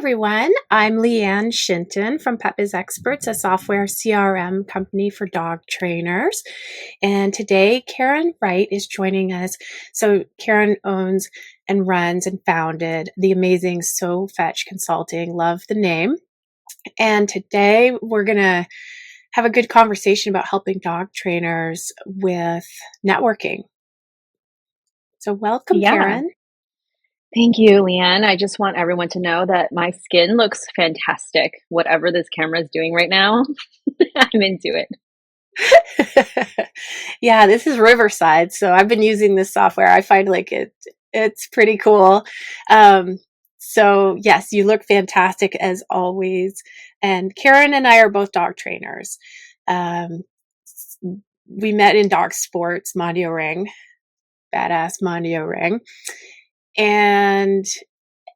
everyone. I'm Leanne Shinton from Pet Biz Experts, a software CRM company for dog trainers. And today, Karin Wright is joining us. So, Karin owns and runs and founded the amazing So Fetch Consulting. Love the name. And today, we're going to have a good conversation about helping dog trainers with networking. So, welcome, Yeah, Karin. thank you, Leanne. I just want everyone to know that my skin looks fantastic. Whatever this camera is doing right now, I'm into it. Yeah, this is Riverside, so I've been using this software. I find like it's pretty cool. Um, so yes, you look fantastic as always. And Karen and I are both dog trainers. Um, we met in dog sports, Mondio Ring, badass Mondio Ring. And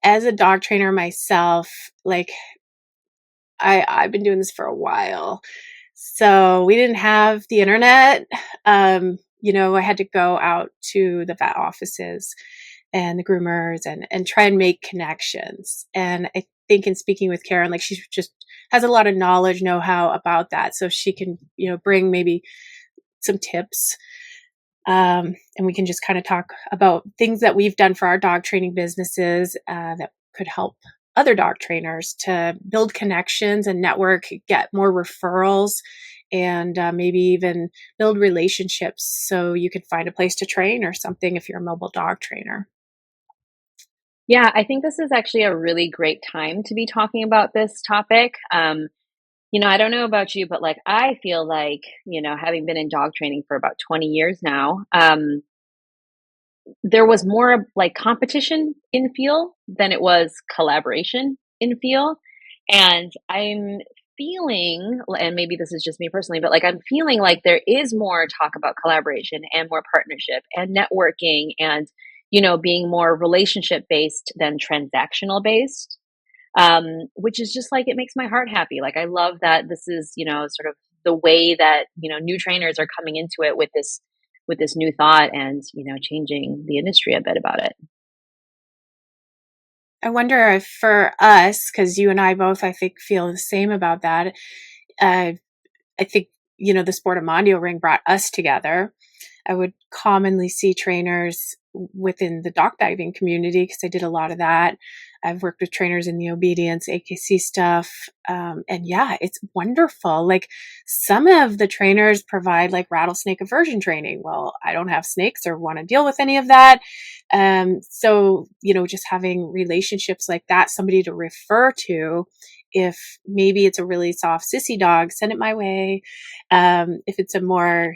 as a dog trainer myself, like I've been doing this for a while. So we didn't have the internet. I had to go out to the vet offices and the groomers and try and make connections. And I think in speaking with Karen, like she just has a lot of knowledge, know how about that. So she can, bring maybe some tips. And we can just kind of talk about things that we've done for our dog training businesses that could help other dog trainers to build connections and network, get more referrals, and maybe even build relationships so you could find a place to train or something if you're a mobile dog trainer. Yeah, I think this is actually a really great time to be talking about this topic. I don't know about you, but like I feel like, having been in dog training for about 20 years now, there was more like competition in feel than it was collaboration in feel. And I'm feeling, and maybe this is just me personally, but like I'm feeling like there is more talk about collaboration and more partnership and networking and, being more relationship based than transactional based. Which is just like it makes my heart happy. Like I love that this is, sort of the way that, new trainers are coming into it with this new thought and, changing the industry a bit about it. I wonder if for us, because you and I both, I think, feel the same about that. Uh, I think, the sport of Mondio Ring brought us together. I would commonly see trainers within the dog diving community because I did a lot of that. I've worked with trainers in the obedience, AKC stuff. And yeah, it's wonderful. Like some of the trainers provide like rattlesnake aversion training. Well, I don't have snakes or want to deal with any of that. So, just having relationships like that, somebody to refer to, if maybe it's a really soft sissy dog, send it my way. If it's a more,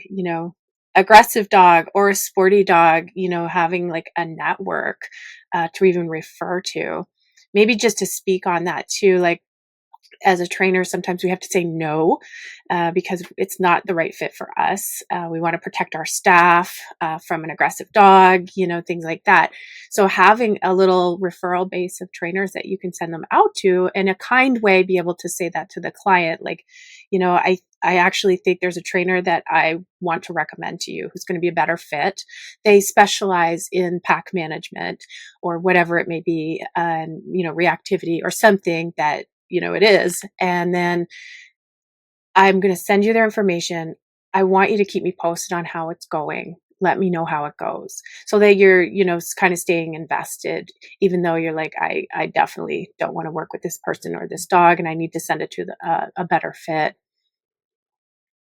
aggressive dog or a sporty dog, having like a network to even refer to. Maybe just to speak on that too, like as a trainer, sometimes we have to say no because it's not the right fit for us. We want to protect our staff from an aggressive dog, things like that. So having a little referral base of trainers that you can send them out to in a kind way, be able to say that to the client, like, I actually think there's a trainer that I want to recommend to you who's going to be a better fit. They specialize in pack management or whatever it may be, reactivity or something that it is. And then I'm going to send you their information. I want you to keep me posted on how it's going. Let me know how it goes so that you're, kind of staying invested, even though you're like, I definitely don't want to work with this person or this dog and I need to send it to a better fit.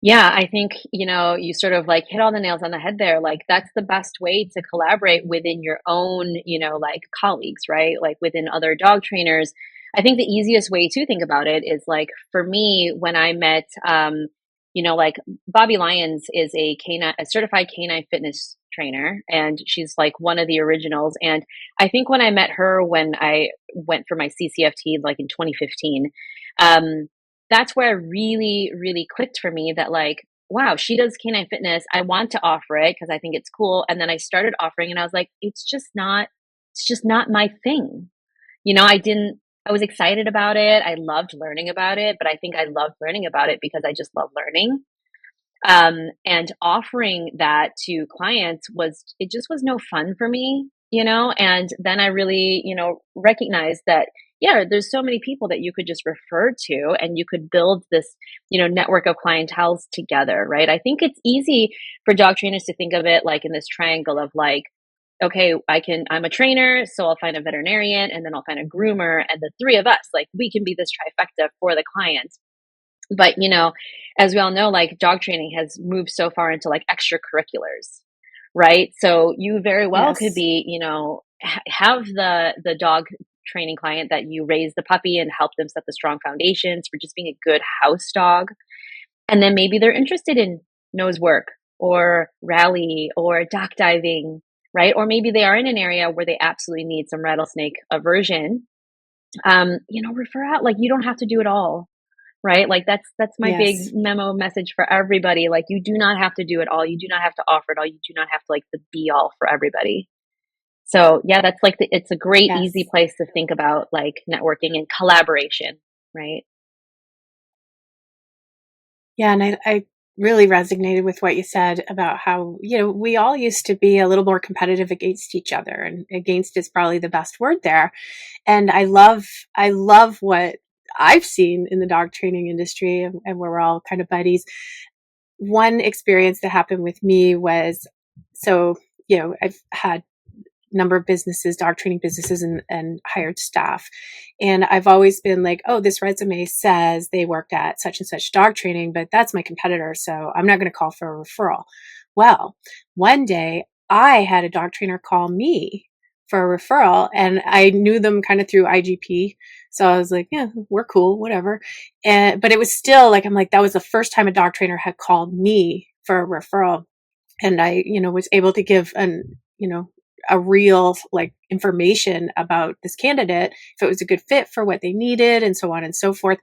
Yeah, I think, you sort of like hit all the nails on the head there. Like that's the best way to collaborate within your own, like colleagues, right? Like within other dog trainers. I think the easiest way to think about it is like for me, when I met, like Bobby Lyons is a certified canine fitness trainer, and she's like one of the originals. And I think when I met her, when I went for my CCFT, like in 2015, um, that's where it really, really clicked for me that like, wow, she does canine fitness. I want to offer it because I think it's cool. And then I started offering and I was like, it's just not my thing. I was excited about it. I loved learning about it, but I think I loved learning about it because I just love learning. And offering that to clients it just was no fun for me. And then I really, recognized that, yeah, there's so many people that you could just refer to and you could build this, network of clientels together, right? I think it's easy for dog trainers to think of it like in this triangle of like, okay, I'm a trainer, so I'll find a veterinarian and then I'll find a groomer and the three of us, like we can be this trifecta for the client. But, as we all know, like dog training has moved so far into like extracurriculars, right? So you very well could Yes. be, have the dog training client that you raise the puppy and help them set the strong foundations for just being a good house dog. And then maybe they're interested in nose work or rally or dock diving, right? Or maybe they are in an area where they absolutely need some rattlesnake aversion. Refer out. Like you don't have to do it all, right? Like that's my big Yes. memo message for everybody. Like you do not have to do it all. You do not have to offer it all. You do not have to like the be all for everybody. So yeah, that's like it's a great easy Yes. place to think about like networking and collaboration, right? Yeah, and I really resonated with what you said about how, we all used to be a little more competitive against each other, and against is probably the best word there. And I love what I've seen in the dog training industry, and we're all kind of buddies. One experience that happened with me was, so, I've had number of businesses, dog training businesses, and hired staff. And I've always been like, oh, this resume says they worked at such and such dog training, but that's my competitor. So I'm not going to call for a referral. Well, one day I had a dog trainer call me for a referral, and I knew them kind of through IGP. So I was like, yeah, we're cool, whatever. But it was still like, I'm like, that was the first time a dog trainer had called me for a referral. And I, was able to give you know, a real like information about this candidate, if it was a good fit for what they needed, and so on and so forth.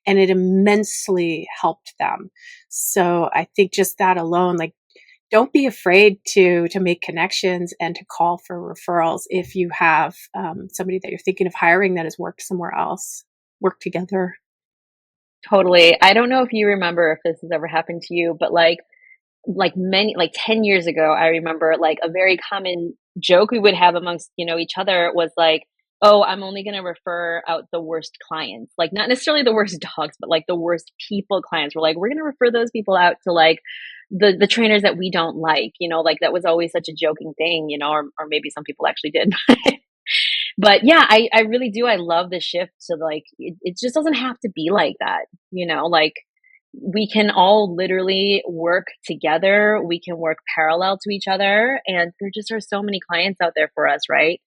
And it immensely helped them. So I think just that alone, like, don't be afraid to make connections and to call for referrals if you have somebody that you're thinking of hiring that has worked somewhere else. Work together. Totally. I don't know if you remember if this has ever happened to you, but many like 10 years ago, I remember like a very common joke we would have amongst, each other was like, "Oh, I'm only going to refer out the worst clients." Like not necessarily the worst dogs, but like the worst people clients. We're like, "We're going to refer those people out to like the trainers that we don't like." Like that was always such a joking thing, or maybe some people actually did. But yeah, I really do. I love the shift to like it just doesn't have to be like that, like we can all literally work together. We can work parallel to each other. And there just are so many clients out there for us, right?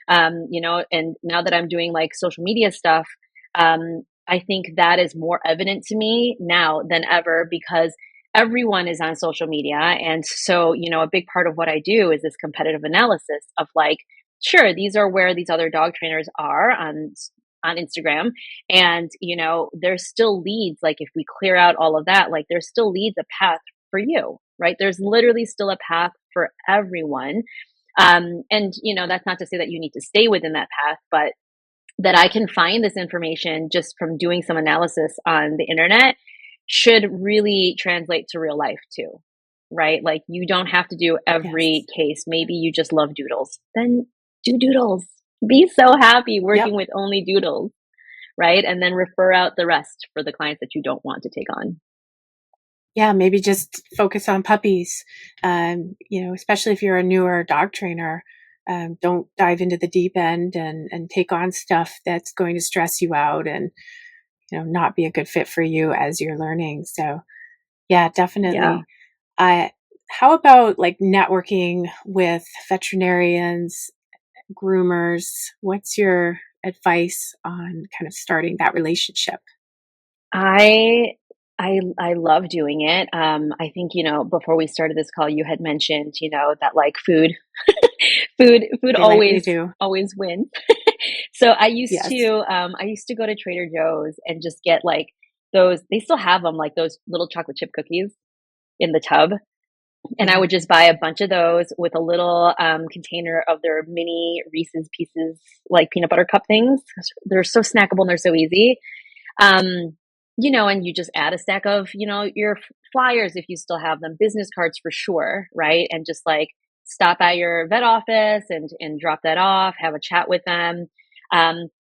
And now that I'm doing like social media stuff, I think that is more evident to me now than ever because everyone is on social media. And so, a big part of what I do is this competitive analysis of like, sure, these are where these other dog trainers are on Instagram. And, there's still leads. Like if we clear out all of that, like there's still leads a path for you, right? There's literally still a path for everyone. And, that's not to say that you need to stay within that path, but that I can find this information just from doing some analysis on the internet should really translate to real life too, right? Like you don't have to do every Yes. case. Maybe you just love doodles. Then do doodles. Be so happy Yep. working with only doodles, right? And then refer out the rest for the clients that you don't want to take on. Yeah, maybe just focus on puppies. Especially if you're a newer dog trainer, don't dive into the deep end and take on stuff that's going to stress you out and, not be a good fit for you as you're learning. So yeah, Yeah. definitely. I, how about like networking with veterinarians, groomers? What's your advice on kind of starting that relationship? I I love doing it. I think, before we started this call, you had mentioned, that like food They likely always do. always wins. So Yes. I used to go to Trader Joe's and just get like those, they still have them, like those little chocolate chip cookies in the tub. And I Yeah. would just buy a bunch of those with a little container of their mini Reese's Pieces, like peanut butter cup things. They're so snackable and they're so easy. Um, and you just add a stack of, your flyers if you still have them, business cards for sure, right? And just like stop at your vet office and drop that off, have a chat with them.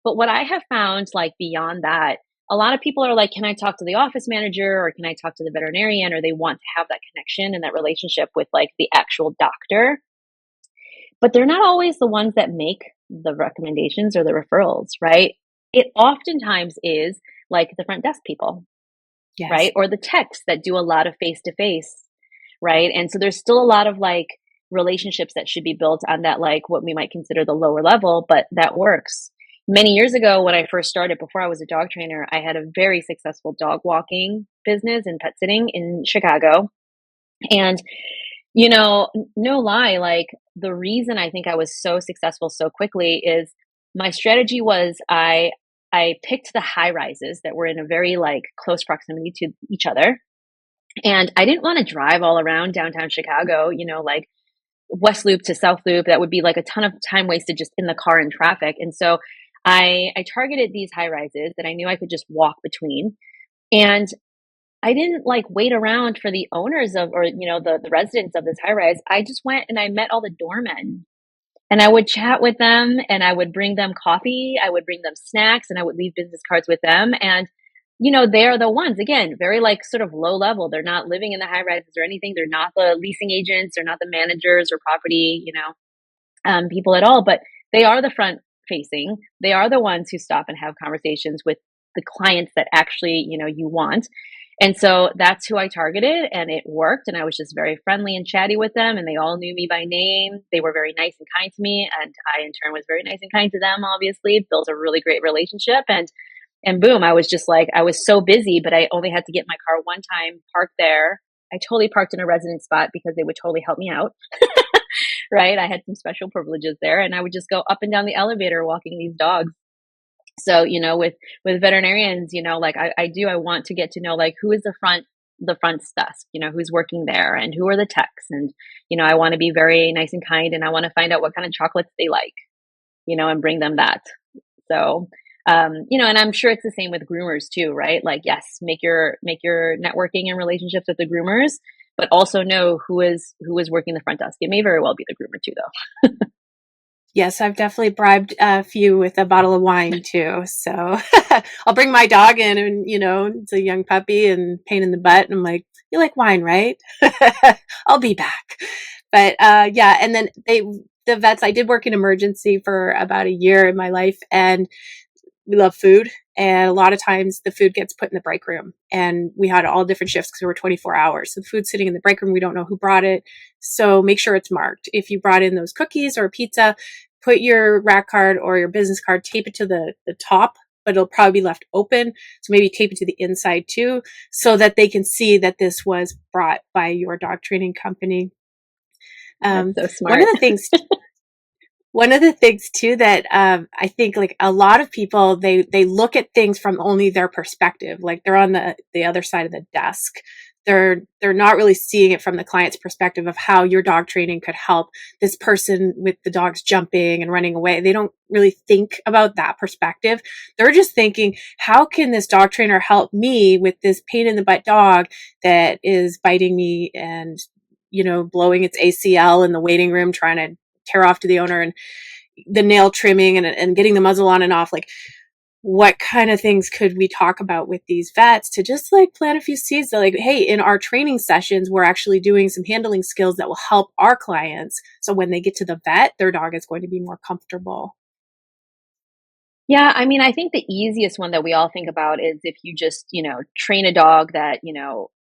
But what I have found, like beyond that, a lot of people are like, can I talk to the office manager or can I talk to the veterinarian? Or they want to have that connection and that relationship with like the actual doctor, but they're not always the ones that make the recommendations or the referrals, right? It oftentimes is like the front desk people, Yes. right? Or the techs that do a lot of face to face, right? And so there's still a lot of like relationships that should be built on that, like what we might consider the lower level, but that works. Many years ago, when I first started, before I was a dog trainer, I had a very successful dog walking business and pet sitting in Chicago. And no lie, like the reason I think I was so successful so quickly is my strategy was I picked the high rises that were in a very like close proximity to each other. And I didn't want to drive all around downtown Chicago, like West Loop to South Loop. That would be like a ton of time wasted just in the car and traffic. And so I targeted these high rises that I knew I could just walk between. And I didn't like wait around for the owners of, or, the residents of this high rise. I just went and I met all the doormen and I would chat with them and I would bring them coffee. I would bring them snacks and I would leave business cards with them. And, they are the ones, again, very like sort of low level. They're not living in the high rises or anything. They're not the leasing agents. They're not the managers or property, people at all, but they are the front facing. They are the ones who stop and have conversations with the clients that actually, you want. And so that's who I targeted and it worked. And I was just very friendly and chatty with them and they all knew me by name. They were very nice and kind to me. And I in turn was very nice and kind to them, obviously, built a really great relationship. And boom, I was just like, I was so busy, but I only had to get my car one time, parked there. I totally parked in a resident spot because they would totally help me out. Right? I had some special privileges there and I would just go up and down the elevator walking these dogs. So, with veterinarians, like I want to get to know like who is the front desk, who's working there and who are the techs. And, I want to be very nice and kind and I want to find out what kind of chocolates they like, and bring them that. So, and I'm sure it's the same with groomers too, right? Like, yes, make your networking and relationships with the groomers, but also know who is working the front desk. It may very well be the groomer too, though. Yes, I've definitely bribed a few with a bottle of wine too. So I'll bring my dog in and, it's a young puppy and pain in the butt. And I'm like, you like wine, right? I'll be back. But yeah, and then the vets, I did work in emergency for about a year in my life and we love food. And a lot of times the food gets put in the break room and we had all different shifts because we were 24 hours. So the food's sitting in the break room. We don't know who brought it. So make sure it's marked. If you brought in those cookies or pizza, put your rack card or your business card, tape it to the top, but it'll probably be left open. So maybe tape it to the inside too, so that they can see that this was brought by your dog training company. That's Um, so one of smart. the things one of the things too that I think like a lot of people they look at things from only their perspective, like they're on the other side of the desk. They're not really seeing it from the client's perspective of how your dog training could help this person with the dogs jumping and running away. They don't really think about that perspective. They're just thinking, how can this dog trainer help me with this pain in the butt dog that is biting me and blowing its ACL in the waiting room, trying to tear off to the owner, and the nail trimming and getting the muzzle on and off. Like, what kind of things could we talk about with these vets to just like plant a few seeds that like, hey, in our training sessions, we're actually doing some handling skills that will help our clients. So when they get to the vet, their dog is going to be more comfortable. Yeah, I mean, I think the easiest one that we all think about is if you just, train a dog that,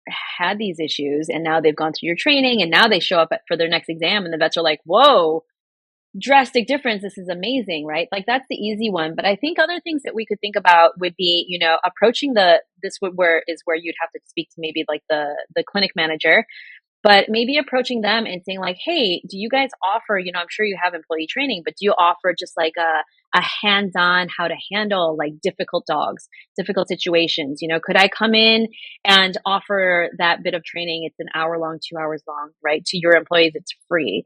had these issues and now they've gone through your training and now they show up for their next exam and the vets are like, whoa, drastic difference. This is amazing, right? Like that's the easy one. But I think other things that we could think about would be, approaching this would where you'd have to speak to maybe like the clinic manager, but maybe approaching them and saying like, hey, do you guys offer, I'm sure you have employee training, but do you offer just like a hands-on how to handle like difficult dogs, difficult situations? Could I come in and offer that bit of training? It's an hour long, 2 hours long, right? To your employees, it's free.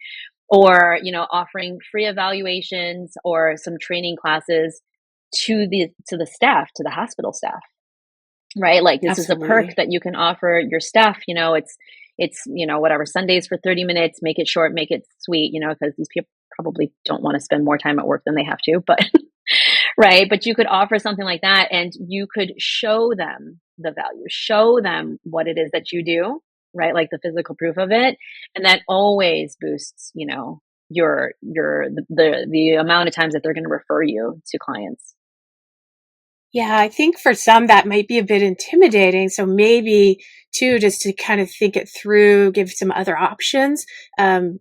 Or, offering free evaluations or some training classes to the staff, to the hospital staff, right? Like this is a perk Absolutely. that you can offer your staff. It's whatever, Sundays for 30 minutes, make it short, make it sweet, because these people probably don't want to spend more time at work than they have to, but right? But you could offer something like that and you could show them the value, show them what it is that you do, right? Like the physical proof of it. And that always boosts, the amount of times that they're going to refer you to clients. Yeah, I think for some that might be a bit intimidating. So maybe too, just to kind of think it through, give some other options. Um,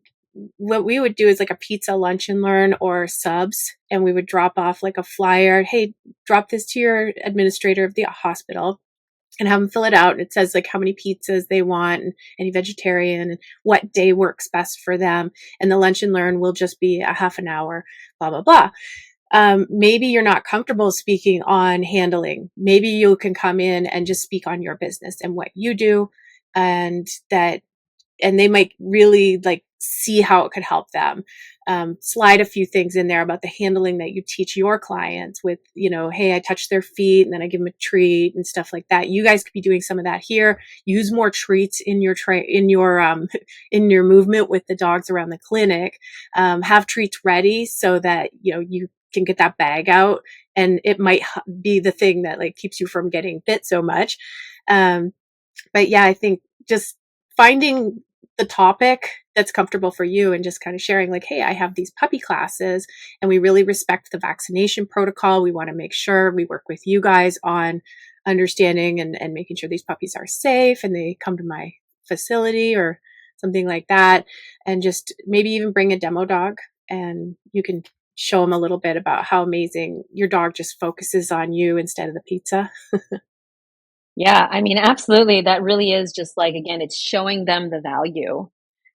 what we would do is like a pizza lunch and learn or subs, and we would drop off like a flyer. Hey, drop this to your administrator of the hospital and have them fill it out. It says like how many pizzas they want and any vegetarian and what day works best for them. And the lunch and learn will just be a half an hour, blah, blah, blah. Maybe you're not comfortable speaking on handling. Maybe you can come in and just speak on your business and what you do, and that, and they might really like see how it could help them. Slide a few things in there about the handling that you teach your clients with, hey, I touch their feet and then I give them a treat and stuff like that. You guys could be doing some of that here. Use more treats in your in your movement with the dogs around the clinic. Have treats ready so that, you can get that bag out, and it might be the thing that like keeps you from getting bit so much. But yeah, I think just finding the topic that's comfortable for you and just kind of sharing like, hey, I have these puppy classes and we really respect the vaccination protocol. We want to make sure we work with you guys on understanding and making sure these puppies are safe and they come to my facility or something like that. And just maybe even bring a demo dog, and you can show them a little bit about how amazing your dog just focuses on you instead of the pizza. Yeah, I mean, absolutely. That really is just like, again, it's showing them the value,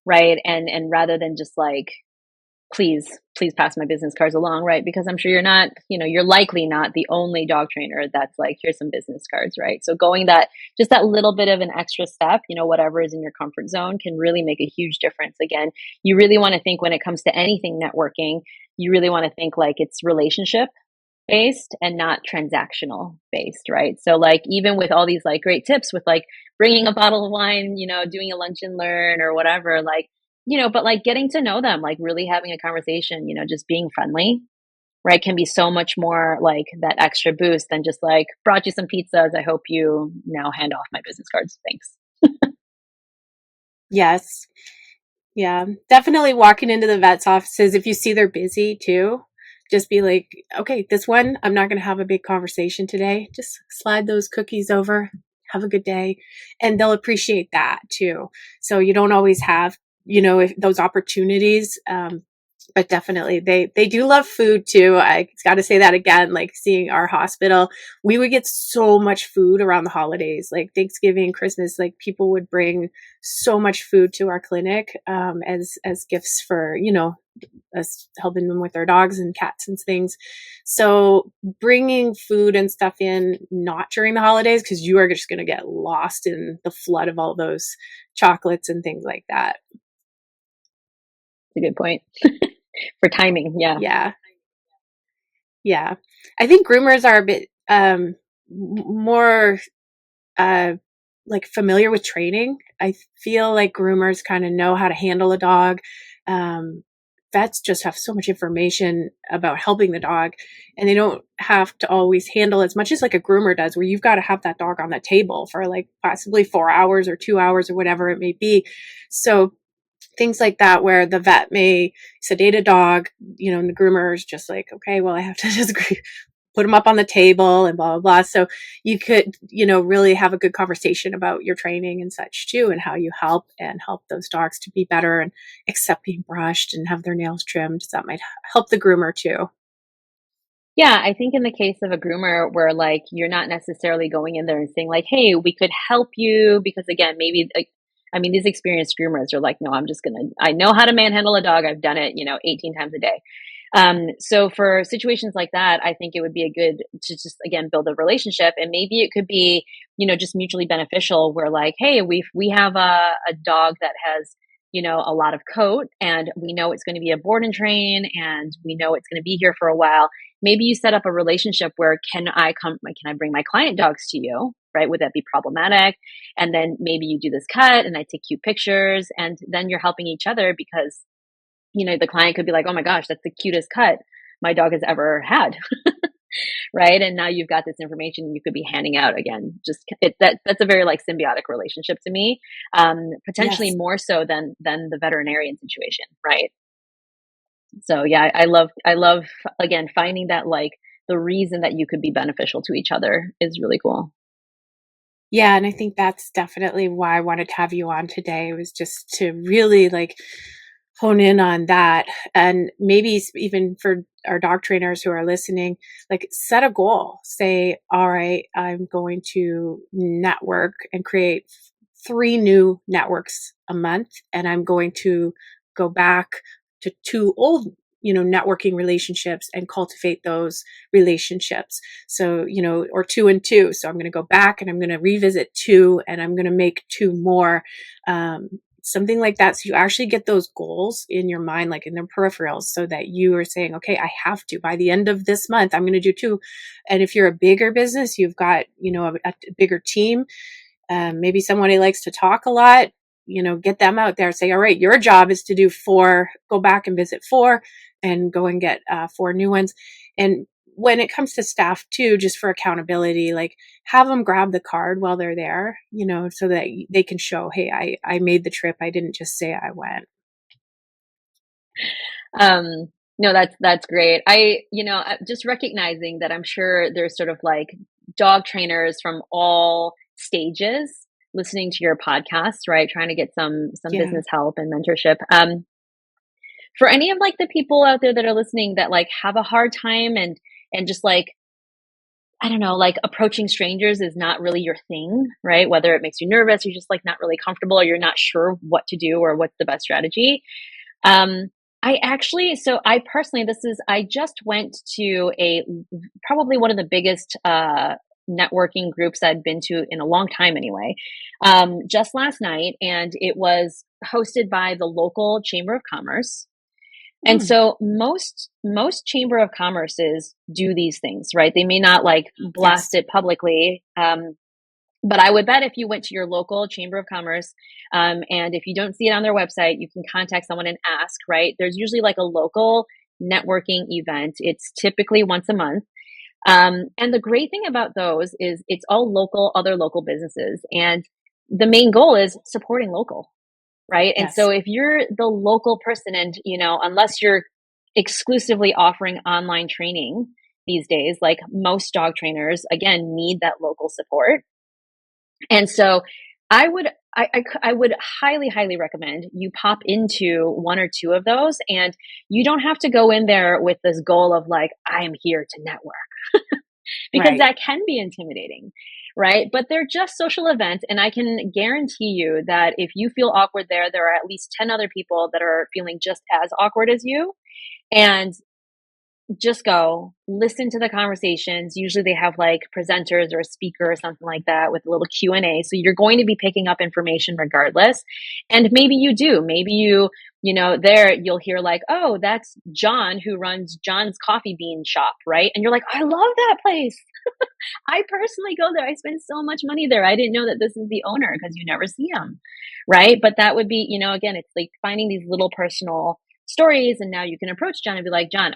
right? And rather than just like, please pass my business cards along, right? Because I'm sure you're likely not the only dog trainer that's like, here's some business cards, right? So going just that little bit of an extra step, whatever is in your comfort zone can really make a huge difference. Again, you really want to think when it comes to anything networking, you really want to think like it's relationship based and not transactional based, right? So like even with all these like great tips with like bringing a bottle of wine, doing a lunch and learn or whatever, like, but like getting to know them, like really having a conversation, just being friendly, right, can be so much more like that extra boost than just like brought you some pizzas. I hope you now hand off my business cards. Thanks. Yes. Yeah, definitely walking into the vet's offices, if you see they're busy too, just be like, okay, this one, I'm not going to have a big conversation today. Just slide those cookies over. Have a good day. And they'll appreciate that too. So you don't always have, if those opportunities. But definitely they do love food too. I got to say that again, like seeing our hospital, we would get so much food around the holidays, like Thanksgiving, Christmas, like people would bring so much food to our clinic, as gifts for, us helping them with their dogs and cats and things. So bringing food and stuff in, not during the holidays, because you are just going to get lost in the flood of all those chocolates and things like that. It's a good point for timing. Yeah. Yeah. Yeah. I think groomers are a bit more uh, like familiar with training. I feel like groomers kind of know how to handle a dog. Um, vets just have so much information about helping the dog, and they don't have to always handle as much as like a groomer does, where you've got to have that dog on the table for like possibly 4 hours or 2 hours or whatever it may be. So things like that, where the vet may sedate a dog, and the groomer is just like, okay, well, I have to just put them up on the table and blah, blah, blah. So you could, really have a good conversation about your training and such too, and how you help those dogs to be better and accept being brushed and have their nails trimmed. So that might help the groomer too. Yeah, I think in the case of a groomer where like you're not necessarily going in there and saying like, "Hey, we could help you," because again, maybe like I mean, these experienced groomers are like, "No, I know how to manhandle a dog. I've done it, 18 times a day." So for situations like that, I think it would be a good to just again build a relationship, and maybe it could be, just mutually beneficial. Where like, hey, we have a dog that has a lot of coat, and we know it's going to be a board and train, and we know it's going to be here for a while. Maybe you set up a relationship where can I bring my client dogs to you? Right? Would that be problematic? And then maybe you do this cut and I take cute pictures, and then you're helping each other because the client could be like, oh my gosh, that's the cutest cut my dog has ever had. right? And now you've got this information you could be handing out again. That's a very like symbiotic relationship to me, potentially Yes. more so than the veterinarian situation, right? So yeah, I love again finding that like the reason that you could be beneficial to each other is really cool. Yeah, and I think that's definitely why I wanted to have you on today, was just to really like hone in on that. And maybe even for our dog trainers who are listening, like set a goal. Say, all right, I'm going to network and create three new networks a month, and I'm going to go back to two old, networking relationships and cultivate those relationships. So, or two and two. So I'm going to go back and I'm going to revisit two and I'm going to make two more. Something like that. So you actually get those goals in your mind, like in their peripherals, so that you are saying, okay, I have to, by the end of this month, I'm going to do two. And if you're a bigger business, you've got, a bigger team, maybe someone who likes to talk a lot, get them out there. Say, all right, your job is to do four, go back and visit four and go and get four new ones. And when it comes to staff too, just for accountability, like have them grab the card while they're there, so that they can show, hey, I made the trip. I didn't just say I went. Um, no, that's great. Just recognizing that I'm sure there's sort of like dog trainers from all stages listening to your podcast, right? Trying to get some Yeah. business help and mentorship. For any of like the people out there that are listening that like have a hard time and just like I don't know, like approaching strangers is not really your thing, right? Whether it makes you nervous, you're just like not really comfortable, or you're not sure what to do or what's the best strategy. Um, I personally, I just went to probably one of the biggest networking groups I'd been to in a long time anyway, just last night. And it was hosted by the local Chamber of Commerce. And Mm, so most chamber of commerces do these things, right? They may not like blast yes. it publicly, but I would bet if you went to your local chamber of commerce, and if you don't see it on their website, you can contact someone and ask, right? There's usually like a local networking event. It's typically once a month. And the great thing about those is it's all local, other local businesses. And the main goal is supporting local, right? And so Yes. if you're the local person and, unless you're exclusively offering online training these days, like most dog trainers, again, need that local support. And so I would highly, highly recommend you pop into one or two of those, and you don't have to go in there with this goal of like, I am here to network, because Right. that can be intimidating, right? But they're just social events. And I can guarantee you that if you feel awkward there are at least 10 other people that are feeling just as awkward as you. And just go listen to the conversations. Usually they have like presenters or a speaker or something like that with a little Q&A. So you're going to be picking up information regardless. And maybe you do. Maybe there you'll hear like, "Oh, that's John who runs John's Coffee Bean Shop," right? And you're like, "I love that place. I personally go there. I spend so much money there. I didn't know that this is the owner," because you never see him, right? But that would be, again, it's like finding these little personal stories. And now you can approach John and be like, "John,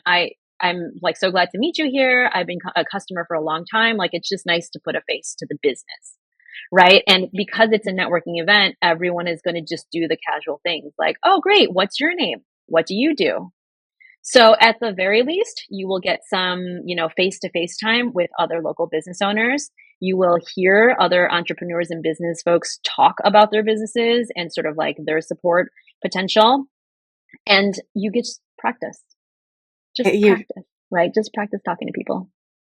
I'm like so glad to meet you here. I've been a customer for a long time. Like it's just nice to put a face to the business." Right. And because it's a networking event, everyone is going to just do the casual things like, "Oh, great. What's your name? What do you do?" So at the very least, you will get some, face to face time with other local business owners. You will hear other entrepreneurs and business folks talk about their businesses and sort of like their support potential. And you get just You practice, right? Just practice talking to people.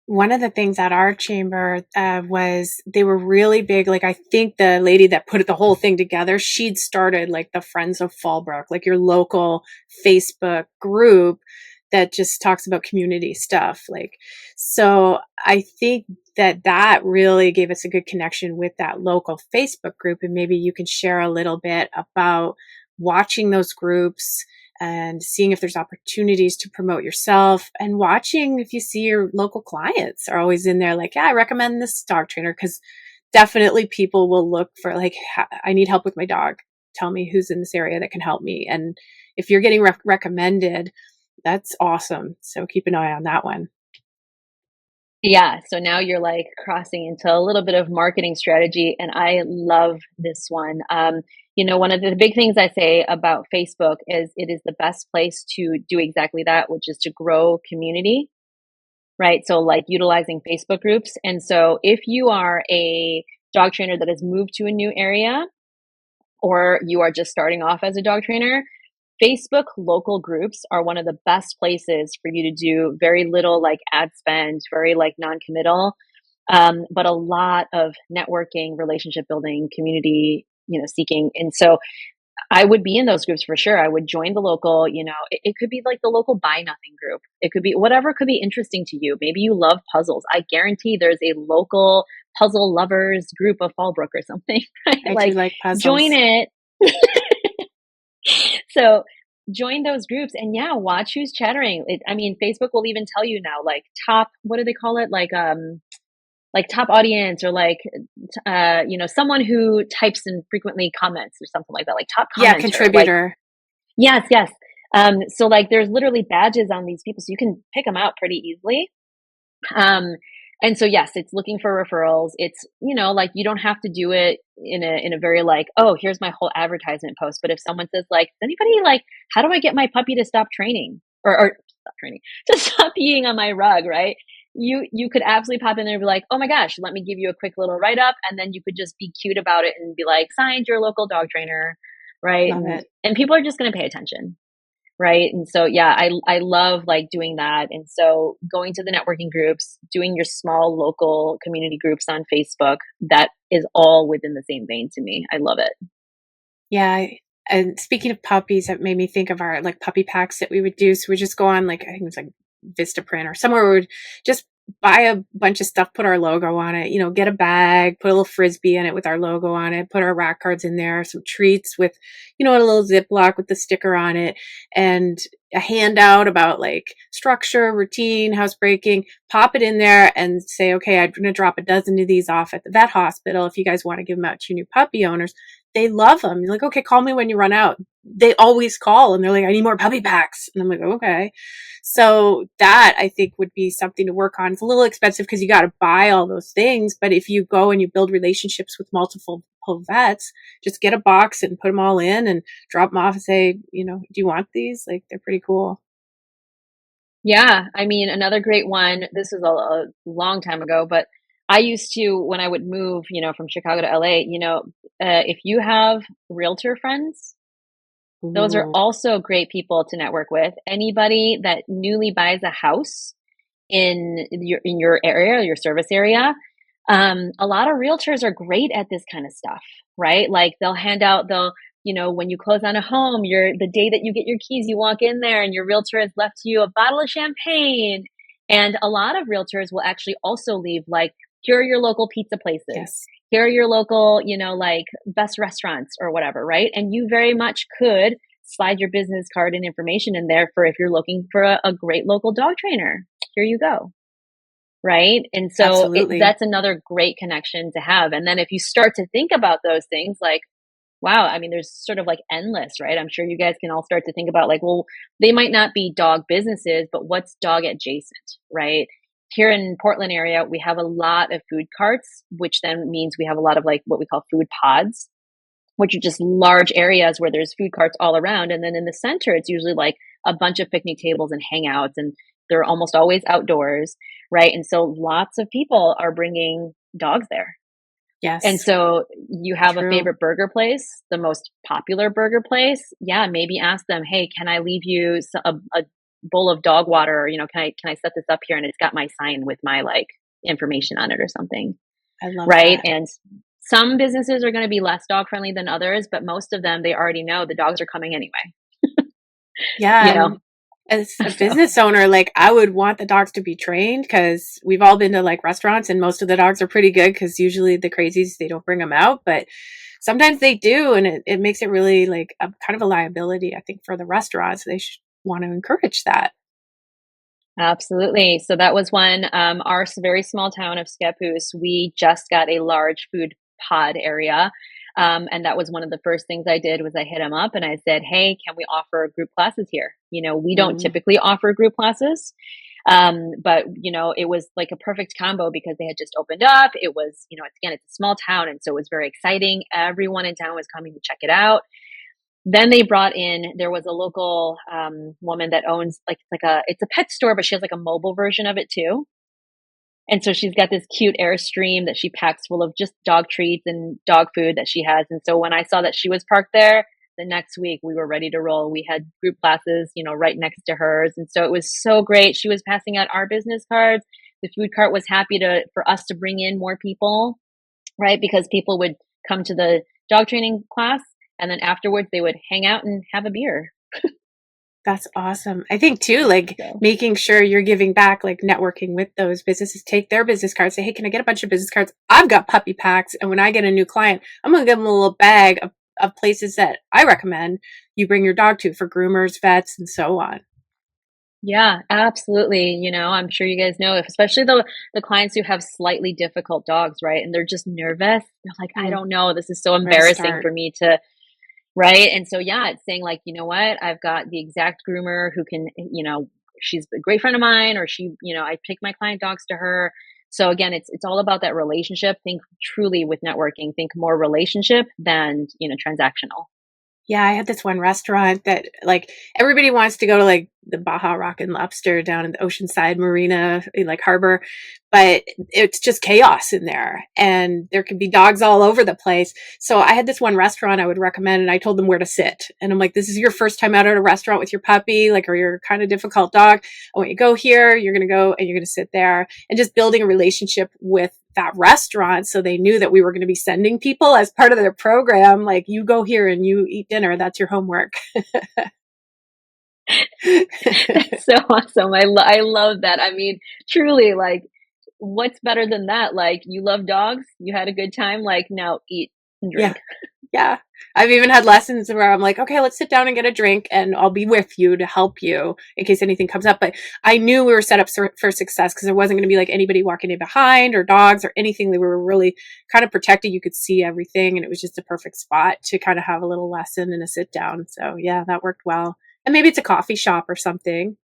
One of the things at our chamber was they were really big. Like, I think the lady that put the whole thing together, she'd started like the Friends of Fallbrook, like your local Facebook group that just talks about community stuff. Like, so I think that really gave us a good connection with that local Facebook group. And maybe you can share a little bit about watching those groups and seeing if there's opportunities to promote yourself, and watching if you see your local clients are always in there like, yeah, I recommend this dog trainer, because definitely people will look for like, I need help with my dog. Tell me who's in this area that can help me. And if you're getting recommended, that's awesome. So keep an eye on that one. Yeah, so now you're like crossing into a little bit of marketing strategy, and I love this one. One of the big things I say about Facebook is it is the best place to do exactly that, which is to grow community, right? So, like utilizing Facebook groups. And so, if you are a dog trainer that has moved to a new area, or you are just starting off as a dog trainer, Facebook local groups are one of the best places for you to do very little like ad spend, very like non-committal, but a lot of networking, relationship building, community, seeking. And so I would be in those groups for sure. I would join the local, it could be like the local buy nothing group. It could be whatever could be interesting to you. Maybe you love puzzles. I guarantee there's a local puzzle lovers group of Fallbrook or something, right? I do Like like join puzzles. it. So join those groups and yeah, watch who's chattering. I mean, Facebook will even tell you now, like top, what do they call it? Like top audience or like, someone who types and frequently comments or something like that, like top Yeah, commenter, like, contributor. yes, yes. So like there's literally badges on these people, so you can pick them out pretty easily. Um, and so yes, it's looking for referrals. It's, like you don't have to do it in a very like, oh, here's my whole advertisement post. But if someone says like, does anybody like, how do I get my puppy to stop training or stop training to stop peeing on my rug, right? You could absolutely pop in there and be like, oh my gosh, let me give you a quick little write up, and then you could just be cute about it and be like, signed your local dog trainer, right? Love And it. and people are just going to pay attention. Right. And so, yeah, I love like doing that. And so going to the networking groups, doing your small local community groups on Facebook, that is all within the same vein to me. I love it. Yeah, and speaking of puppies, that made me think of our like puppy packs that we would do. So we just go on like I think it was like Vistaprint or somewhere we would just buy a bunch of stuff, put our logo on it, get a bag, put a little frisbee in it with our logo on it, put our rack cards in there, some treats with, a little Ziploc with the sticker on it, and a handout about like structure, routine, housebreaking, pop it in there and say, okay, I'm going to drop a dozen of these off at the vet hospital. If you guys want to give them out to your new puppy owners, they love them. You're like, okay, call me when you run out. They always call and they're like, I need more puppy packs. And I'm like, okay. So that I think would be something to work on. It's a little expensive because you got to buy all those things. But if you go and you build relationships with multiple vets, just get a box and put them all in and drop them off and say, do you want these? Like, they're pretty cool. Yeah. I mean, another great one, this is a long time ago, but I used to, when I would move, from Chicago to LA, if you have realtor friends, those are Ooh, also great people to network with. Anybody that newly buys a house in your area, your service area. A lot of realtors are great at this kind of stuff, right? Like when you close on a home, the day that you get your keys, you walk in there and your realtor has left you a bottle of champagne. And a lot of realtors will actually also leave like, here are your local pizza places. yes. Here are your local, like best restaurants or whatever, right? And you very much could slide your business card and information in there for if you're looking for a great local dog trainer. Here you go. Right. And so Absolutely. that's another great connection to have. And then if you start to think about those things, like, wow, I mean, there's sort of like endless, right? I'm sure you guys can all start to think about like, well, they might not be dog businesses, but what's dog adjacent, right? Here in Portland area, we have a lot of food carts, which then means we have a lot of like what we call food pods, which are just large areas where there's food carts all around. And then in the center, it's usually like a bunch of picnic tables and hangouts, and they're almost always outdoors, right? And so lots of people are bringing dogs there. And Yes. so you have a True. favorite burger place, the most popular burger place. Yeah, maybe ask them, hey, can I leave you a bowl of dog water? Or, can I set this up here? And it's got my sign with my like information on it or something, I love right? that. And some businesses are going to be less dog friendly than others, but most of them, they already know the dogs are coming anyway, Yeah. you know? And as a So, business owner, like I would want the dogs to be trained because we've all been to like restaurants and most of the dogs are pretty good because usually the crazies, they don't bring them out, but sometimes they do. And it makes it really like a kind of a liability, I think, for the restaurants. They should want to encourage that. absolutely. So that was one. Our very small town of Scappoose, we just got a large food pod area. And that was one of the first things I did was I hit them up and I said, hey, can we offer group classes here? We don't Mm, typically offer group classes. But it was like a perfect combo because they had just opened up. It was, again, it's a small town. And so it was very exciting. Everyone in town was coming to check it out. Then they brought in, there was a local woman that owns it's a pet store, but she has like a mobile version of it too. And so she's got this cute Airstream that she packs full of just dog treats and dog food that she has. And so when I saw that she was parked there, the next week we were ready to roll. We had group classes, right next to hers. And so it was so great. She was passing out our business cards. The food cart was happy for us to bring in more people, right? Because people would come to the dog training class and then afterwards they would hang out and have a beer. That's awesome. I think too, like So making sure you're giving back, like networking with those businesses, take their business cards, say, hey, can I get a bunch of business cards? I've got puppy packs. And when I get a new client, I'm going to give them a little bag of places that I recommend you bring your dog to for groomers, vets, and so on. yeah, absolutely. I'm sure you guys know, if especially the clients who have slightly difficult dogs, right? And they're just nervous. They're like, I Mm, don't know, this is so where to embarrassing start? for me to, right? And so yeah, it's saying like, you know what? I've got the exact groomer who can, she's a great friend of mine, or I take my client dogs to her. So again, it's all about that relationship. Think truly with networking, think more relationship than, transactional. Yeah, I had this one restaurant that like everybody wants to go to like the Baja Rock and Lobster down in the Oceanside Marina, like harbor, but it's just chaos in there and there can be dogs all over the place. So I had this one restaurant I would recommend and I told them where to sit. And I'm like, this is your first time out at a restaurant with your puppy, like, or your kind of difficult dog. I want you to go here, you're going to go and you're going to sit there, and just building a relationship with that restaurant so they knew that we were going to be sending people as part of their program, like, you go here and you eat dinner, that's your homework. That's so awesome. I love that. I mean, truly, like, what's better than that? Like, you love dogs, you had a good time, like, now eat and Yeah. drink. Yeah. I've even had lessons where I'm like, okay, let's sit down and get a drink and I'll be with you to help you in case anything comes up. But I knew we were set up for success because there wasn't going to be like anybody walking in behind or dogs or anything. We were really kind of protected. You could see everything and it was just a perfect spot to kind of have a little lesson and a sit down. So yeah, that worked well. And maybe it's a coffee shop or something.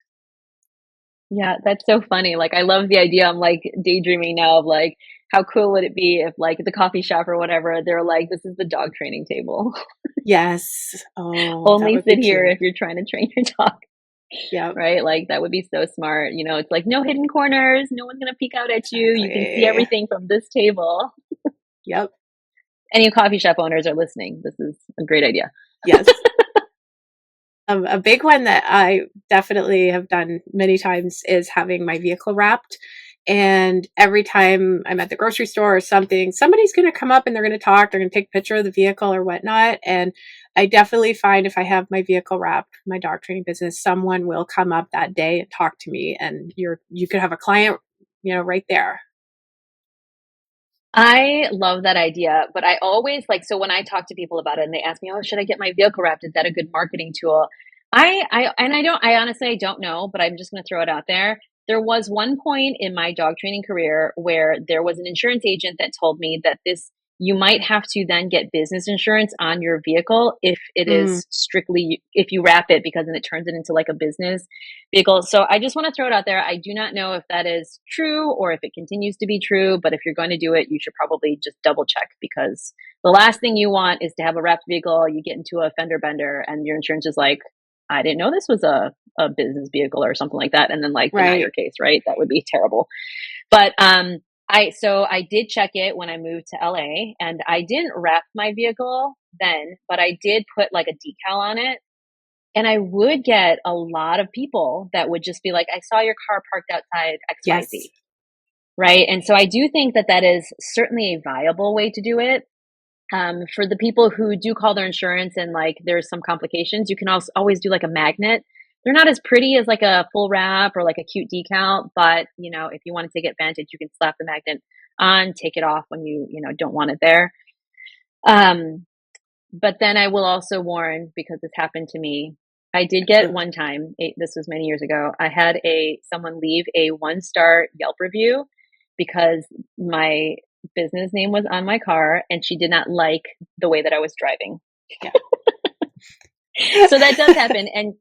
Yeah, that's so funny. Like, I love the idea. I'm like daydreaming now of like, how cool would it be if like at the coffee shop or whatever, they're like, this is the dog training table. Yes. Oh, that Only would be sit here cute. if you're trying to train your dog, Yep. right? Like, that would be so smart. It's like no hidden corners, no one's gonna peek out at you. You can see Exactly. everything from this table. Yep. Any coffee shop owners are listening. This is a great idea. Yes. A big one that I definitely have done many times is having my vehicle wrapped. And every time I'm at the grocery store or something, somebody's going to come up and they're going to talk. They're going to take a picture of the vehicle or whatnot. And I definitely find if I have my vehicle wrapped, my dog training business, someone will come up that day and talk to me. And you could have a client, right there. I love that idea, but I always like, so when I talk to people about it and they ask me, "Oh, should I get my vehicle wrapped? Is that a good marketing tool?" I honestly, I don't know, but I'm just going to throw it out there. There was one point in my dog training career where there was an insurance agent that told me that you might have to then get business insurance on your vehicle if it Mm, is strictly, if you wrap it, because then it turns it into like a business vehicle. So I just want to throw it out there. I do not know if that is true or if it continues to be true, but if you're going to do it, you should probably just double check, because the last thing you want is to have a wrapped vehicle, you get into a fender bender and your insurance is like, I didn't know this was a business vehicle or something like that, and then like deny your right. case, right? That would be terrible. But I did check it when I moved to LA, and I didn't wrap my vehicle then, but I did put like a decal on it, and I would get a lot of people that would just be like, I saw your car parked outside Yes. XYZ. Right. And so I do think that that is certainly a viable way to do it. For the people who do call their insurance and like there's some complications, you can also always do like a magnet. They're not as pretty as like a full wrap or like a cute decal, but if you want to take advantage, you can slap the magnet on, take it off when don't want it there. Um, but then I will also warn, because this happened to me. I did get Absolutely. one time, this was many years ago. I had someone leave a 1-star Yelp review because my business name was on my car and she did not like the way that I was driving. Yeah. So that does happen. And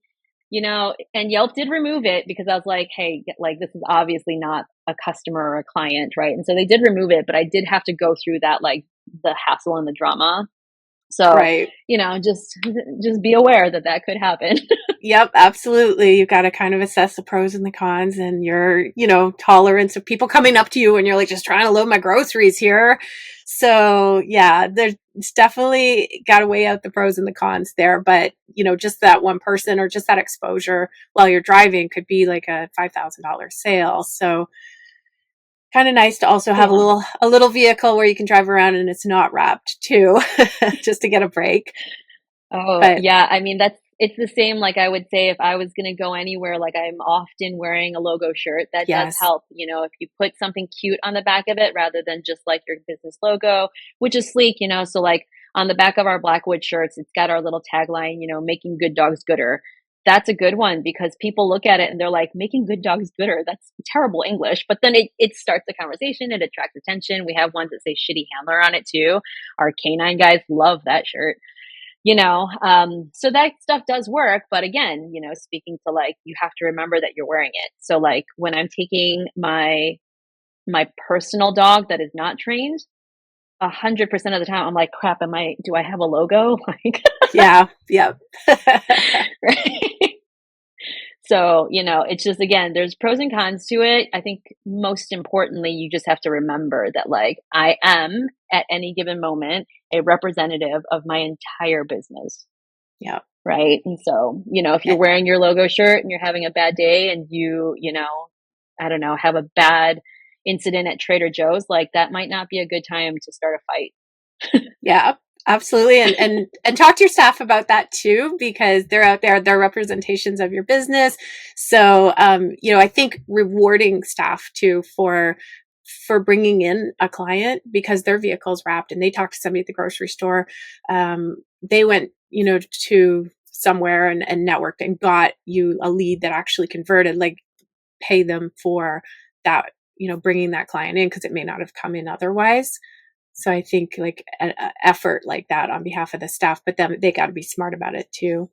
And Yelp did remove it because I was like, hey, like this is obviously not a customer or a client, right? And so they did remove it, but I did have to go through that, like the hassle and the drama. So, Right. just be aware that that could happen. Yep, absolutely. You've got to kind of assess the pros and the cons and your, tolerance of people coming up to you and you're like, just trying to load my groceries here. So, yeah, there's definitely got to weigh out the pros and the cons there. But, just that one person or just that exposure while you're driving could be like a $5,000 sale. So, kind of nice to also have a Yeah. little vehicle where you can drive around and it's not wrapped too, just to get a break. Oh, But yeah, I mean, it's the same, like, I would say if I was gonna go anywhere, like, I'm often wearing a logo shirt, that does yes, help, if you put something cute on the back of it rather than just, like, your business logo, which is sleek, so, like, on the back of our Blackwood shirts, it's got our little tagline, "Making good dogs gooder." That's a good one because people look at it and they're like, "Making good dogs gooder? That's terrible English," but then it starts a conversation, it attracts attention. We have ones that say "shitty handler" on it too. Our canine guys love that shirt. So that stuff does work, but again, speaking to, like, you have to remember that you're wearing it. So, like, when I'm taking my personal dog that is not trained, 100% of the time I'm like, crap, do I have a logo? Like, yeah, yep. right? So, it's just, again, there's pros and cons to it. I think most importantly, you just have to remember that, like, I am at any given moment a representative of my entire business. Yep. Right? And so, if you're wearing your logo shirt and you're having a bad day and I don't know, have a bad incident at Trader Joe's, like that might not be a good time to start a fight. Yeah, absolutely. And talk to your staff about that too, because they're out there, they're representations of your business. So, I think rewarding staff too for bringing in a client because their vehicle's wrapped and they talked to somebody at the grocery store. They went, to somewhere and networked and got you a lead that actually converted, like pay them for that, bringing that client in because it may not have come in otherwise. So I think like an effort like that on behalf of the staff, but then they got to be smart about it too.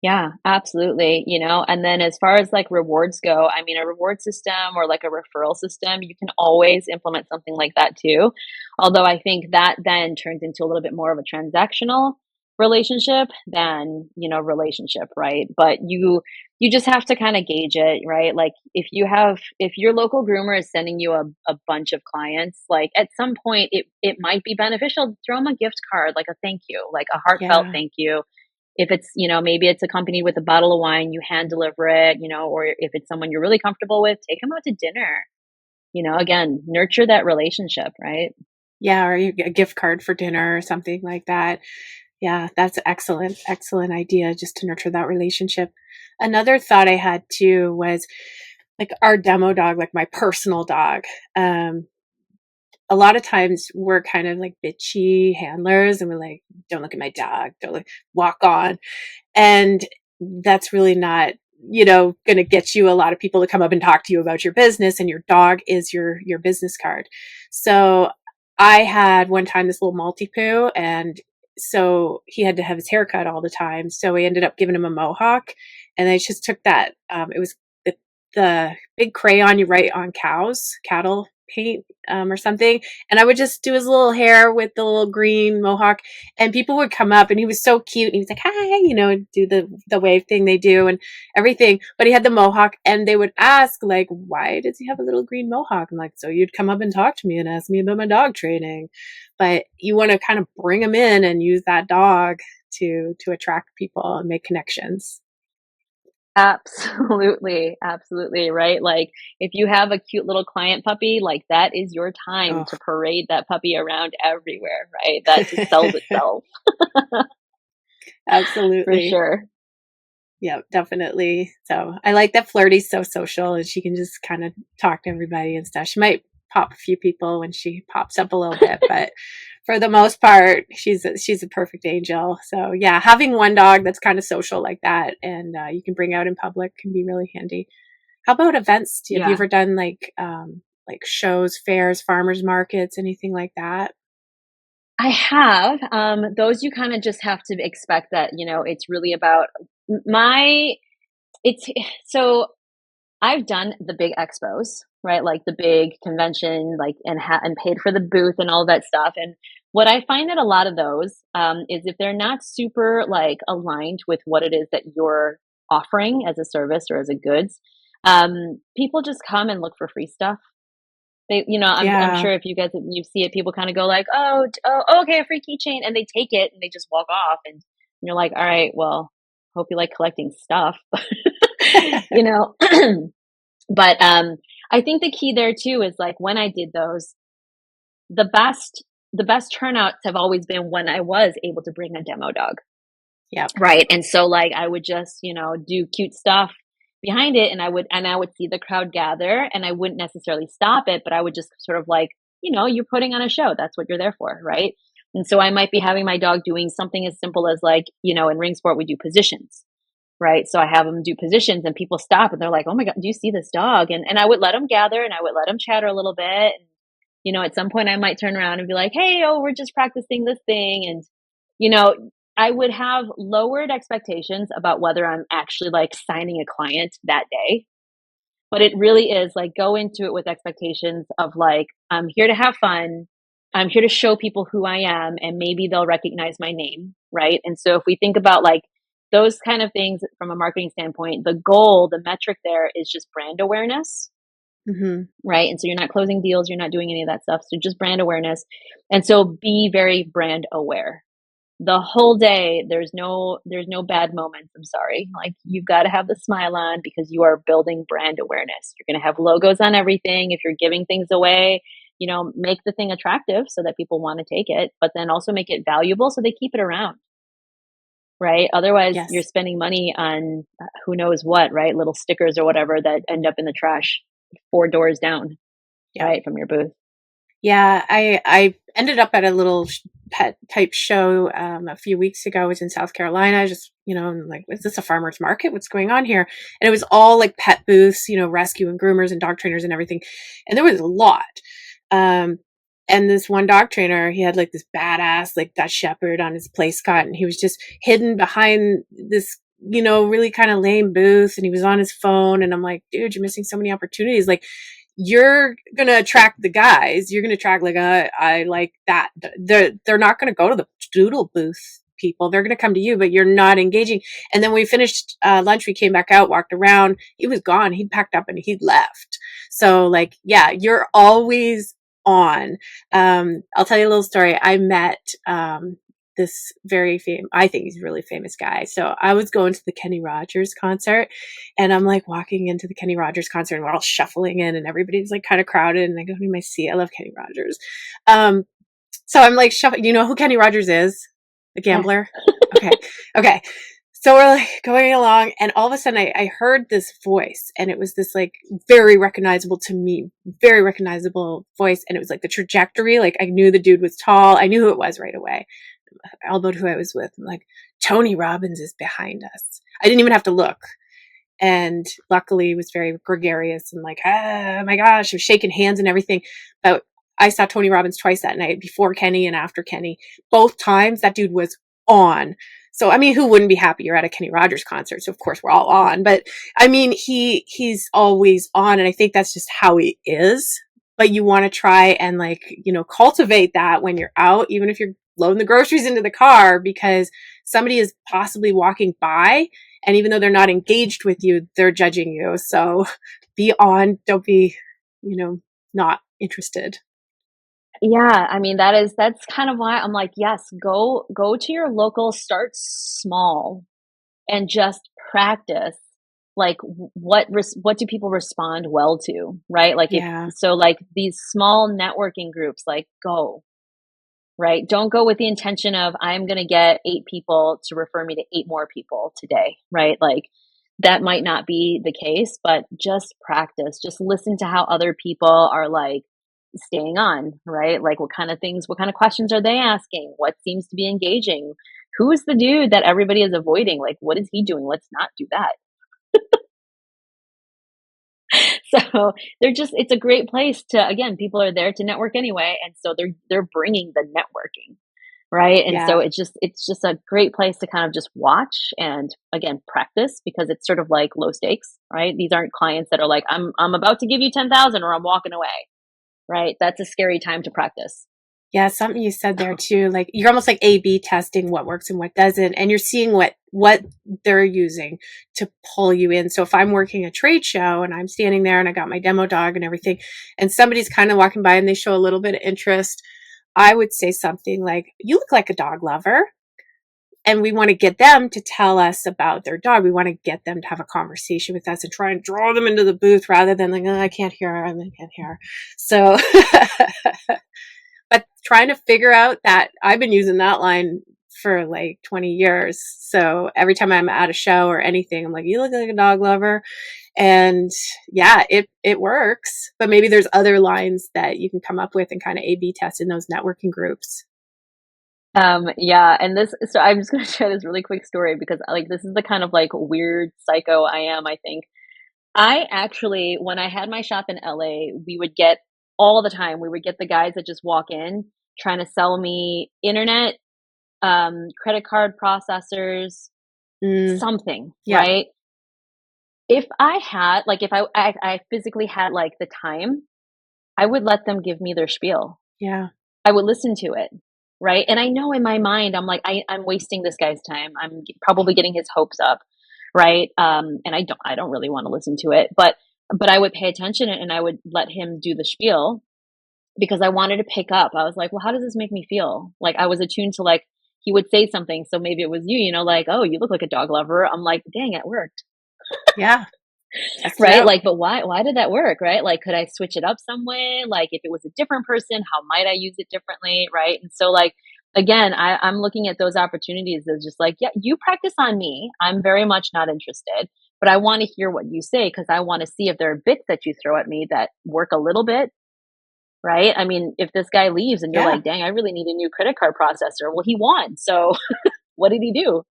Yeah, absolutely. And then as far as like rewards go, I mean, a reward system or like a referral system, you can always implement something like that too. Although I think that then turns into a little bit more of a transactional relationship than, relationship, right? But you just have to kind of gauge it, right? Like if your local groomer is sending you a bunch of clients, like at some point it might be beneficial to throw them a gift card, like a thank you, like a heartfelt Yeah. thank you. If it's, maybe it's accompanied with a bottle of wine, you hand deliver it, or if it's someone you're really comfortable with, take them out to dinner. Again, nurture that relationship, right? Yeah. Or you get a gift card for dinner or something like that. Yeah. That's excellent. Excellent idea just to nurture that relationship. Another thought I had too was like our demo dog, like my personal dog. A lot of times we're kind of like bitchy handlers and we're like, don't look at my dog, don't look, walk on. And that's really not, going to get you a lot of people to come up and talk to you about your business, and your dog is your business card. So I had one time this little Maltipoo, and so he had to have his hair cut all the time. So we ended up giving him a mohawk, and I just took that. It was the big crayon you write on cattle paint, or something. And I would just do his little hair with the little green mohawk, and people would come up, and he was so cute. And he was like, hi, do the wave thing they do and everything. But he had the mohawk, and they would ask, like, why does he have a little green mohawk? I'm like, so you'd come up and talk to me and ask me about my dog training. But you want to kind of bring them in and use that dog to attract people and make connections. Absolutely, absolutely, right? Like, if you have a cute little client puppy, like, that is your time Oh, to parade that puppy around everywhere, right? That just sells itself for absolutely. sure. Yeah, definitely. So I like that Flirty's so social and she can just kind of talk to everybody and stuff. She might pop a few people when she pops up a little bit, but for the most part, she's a perfect angel. So yeah, having one dog that's kind of social like that and you can bring out in public can be really handy. How about events? Have you Yeah. ever done like shows, fairs, farmers markets, anything like that? I have, those you kinda just have to expect that, it's really about My it's so I've done the big expos, right? Like the big convention, like and paid for the booth and all that stuff. And what I find at a lot of those is if they're not super like aligned with what it is that you're offering as a service or as a goods, people just come and look for free stuff. They, I'm Yeah. sure if you guys you see it, people kind of go like, oh, okay, a free keychain, and they take it and they just walk off, and you're like, all right, well, hope you like collecting stuff, you know. But I think the key there too is like when I did those, the best the best turnouts have always been when I was able to bring a demo dog. Yep. Right. And so like I would just, do cute stuff behind it, and I would see the crowd gather, and I wouldn't necessarily stop it, but I would just sort of like, you're putting on a show. That's what you're there for, right? And so I might be having my dog doing something as simple as like, in ring sport we do positions. Right. So I have them do positions, and people stop and they're like, "Oh my God, do you see this dog?" And I would let them gather, and I would let them chatter a little bit. And, at some point I might turn around and be like, "Hey, oh, we're just practicing this thing." And, you know, I would have lowered expectations about whether I'm actually like signing a client that day. But it really is like go into it with expectations of like, I'm here to have fun. I'm here to show people who I am, and maybe they'll recognize my name. Right. And so if we think about like those kind of things from a marketing standpoint, the goal, the metric there is just brand awareness. Hmm. Right. And so you're not closing deals, you're not doing any of that stuff. So just brand awareness. And so be very brand aware the whole day. There's no bad moments. I'm sorry. Like you've got to have the smile on because you are building brand awareness. You're going to have logos on everything. If you're giving things away, make the thing attractive so that people want to take it, but then also make it valuable so they keep it around. Right. Otherwise you're Yes. spending money on who knows what, right? Little stickers or whatever that end up in the trash 4 doors down, Yep. right, from your booth. Yeah, I ended up at a little pet type show a few weeks ago. I was in South Carolina, just I'm like, is this a farmer's market? What's going on here? And it was all like pet booths, rescue and groomers and dog trainers and everything. And there was a lot. Um, and this one dog trainer, he had like this badass like Dutch Shepherd on his place cot, and he was just hidden behind this really kind of lame booth, and he was on his phone. And I'm like, dude, you're missing so many opportunities. Like you're gonna attract the guys. You're gonna attract like I like that. They're not gonna go to the doodle booth people. They're gonna come to you, but you're not engaging. And then we finished lunch. We came back out, walked around. He was gone. He'd packed up and he'd left. So like, yeah, you're always on. I'll tell you a little story. I met this very famous, I think he's a really famous guy. So I was going to the Kenny Rogers concert, and I'm like walking into the Kenny Rogers concert, and we're all shuffling in, and everybody's like kind of crowded. And I go to my seat. I love Kenny Rogers. Um, so I'm like shuffling. You know who Kenny Rogers is? The Yes. gambler. Okay. Okay. So we're like going along, and all of a sudden I heard this voice, and it was this like very recognizable to me, very recognizable voice. And it was like the trajectory. Like I knew the dude was tall. I knew who it was right away. I elbowed who I was with. I'm like, Tony Robbins is behind us. I didn't even have to look. And luckily he was very gregarious and like, my gosh, I was shaking hands and everything. But I saw Tony Robbins twice that night, before Kenny and after Kenny. Both times that dude was on. So I mean, who wouldn't be happy? You're at a Kenny Rogers concert, so of course we're all on. But I mean, he's always on, and I think that's just how he is. But you want to try and like, cultivate that when you're out, even if you're loading the groceries into the car, because somebody is possibly walking by, and even though they're not engaged with you, they're judging you. So be on, don't be, not interested. Yeah, I mean that's kind of why I'm like, yes, go to your local, start small and just practice like what do people respond well to, right? Like if Yeah. so like these small networking groups like go, right? Don't go with the intention of I'm going to get 8 people to refer me to 8 more people today, right? Like that might not be the case, but just practice. Just listen to how other people are like staying on, right? Like what kind of questions are they asking? What seems to be engaging? Who is the dude that everybody is avoiding? Like what is he doing? Let's not do that. So it's a great place to, again, people are there to network anyway, and so they're bringing the networking, right? And so Yeah. it's just a great place to kind of just watch and again practice because it's sort of like low stakes, right? These aren't clients that are like I'm about to give you 10,000 or I'm walking away, right? That's a scary time to practice. Yeah, something you said there too, like you're almost like A/B testing what works and what doesn't, and you're seeing what they're using to pull you in. So if I'm working a trade show and I'm standing there and I got my demo dog and everything, and somebody's kind of walking by and they show a little bit of interest, I would say something like, "You look like a dog lover." And we want to get them to tell us about their dog. We want to get them to have a conversation with us and try and draw them into the booth rather than like, oh, I can't hear her. I can't hear her. So but trying to figure out that I've been using that line for like 20 years. So every time I'm at a show or anything, I'm like, you look like a dog lover. And yeah, it works. But maybe there's other lines that you can come up with and kind of A/B test in those networking groups. Yeah, and so I'm just gonna share this really quick story because like this is the kind of like weird psycho I am, I think. I actually, when I had my shop in LA, we would get all the time, we would get the guys that just walk in trying to sell me internet, credit card processors, Mm, something, yeah, right? If I had, like, if I physically had like the time, I would let them give me their spiel. yeah, I would listen to it, right? And I know in my mind, I'm like, I'm wasting this guy's time. Probably getting his hopes up, right? And I don't really want to listen to it, but I would pay attention and I would let him do the spiel because I wanted to pick up. I was like, well, how does this make me feel? Like I was attuned to like he would say something, so maybe it was you, like, oh, you look like a dog lover. I'm like, dang, it worked. yeah. Test it Right? out. Like, but why did that work, right? Like, could I switch it up some way? Like, if it was a different person, how might I use it differently, right? And so, like, again, I'm looking at those opportunities as just like, yeah, you practice on me. I'm very much not interested, but I want to hear what you say because I want to see if there are bits that you throw at me that work a little bit, right? I mean, if this guy leaves and you're Yeah. like, dang, I really need a new credit card processor. Well, he won. So what did he do?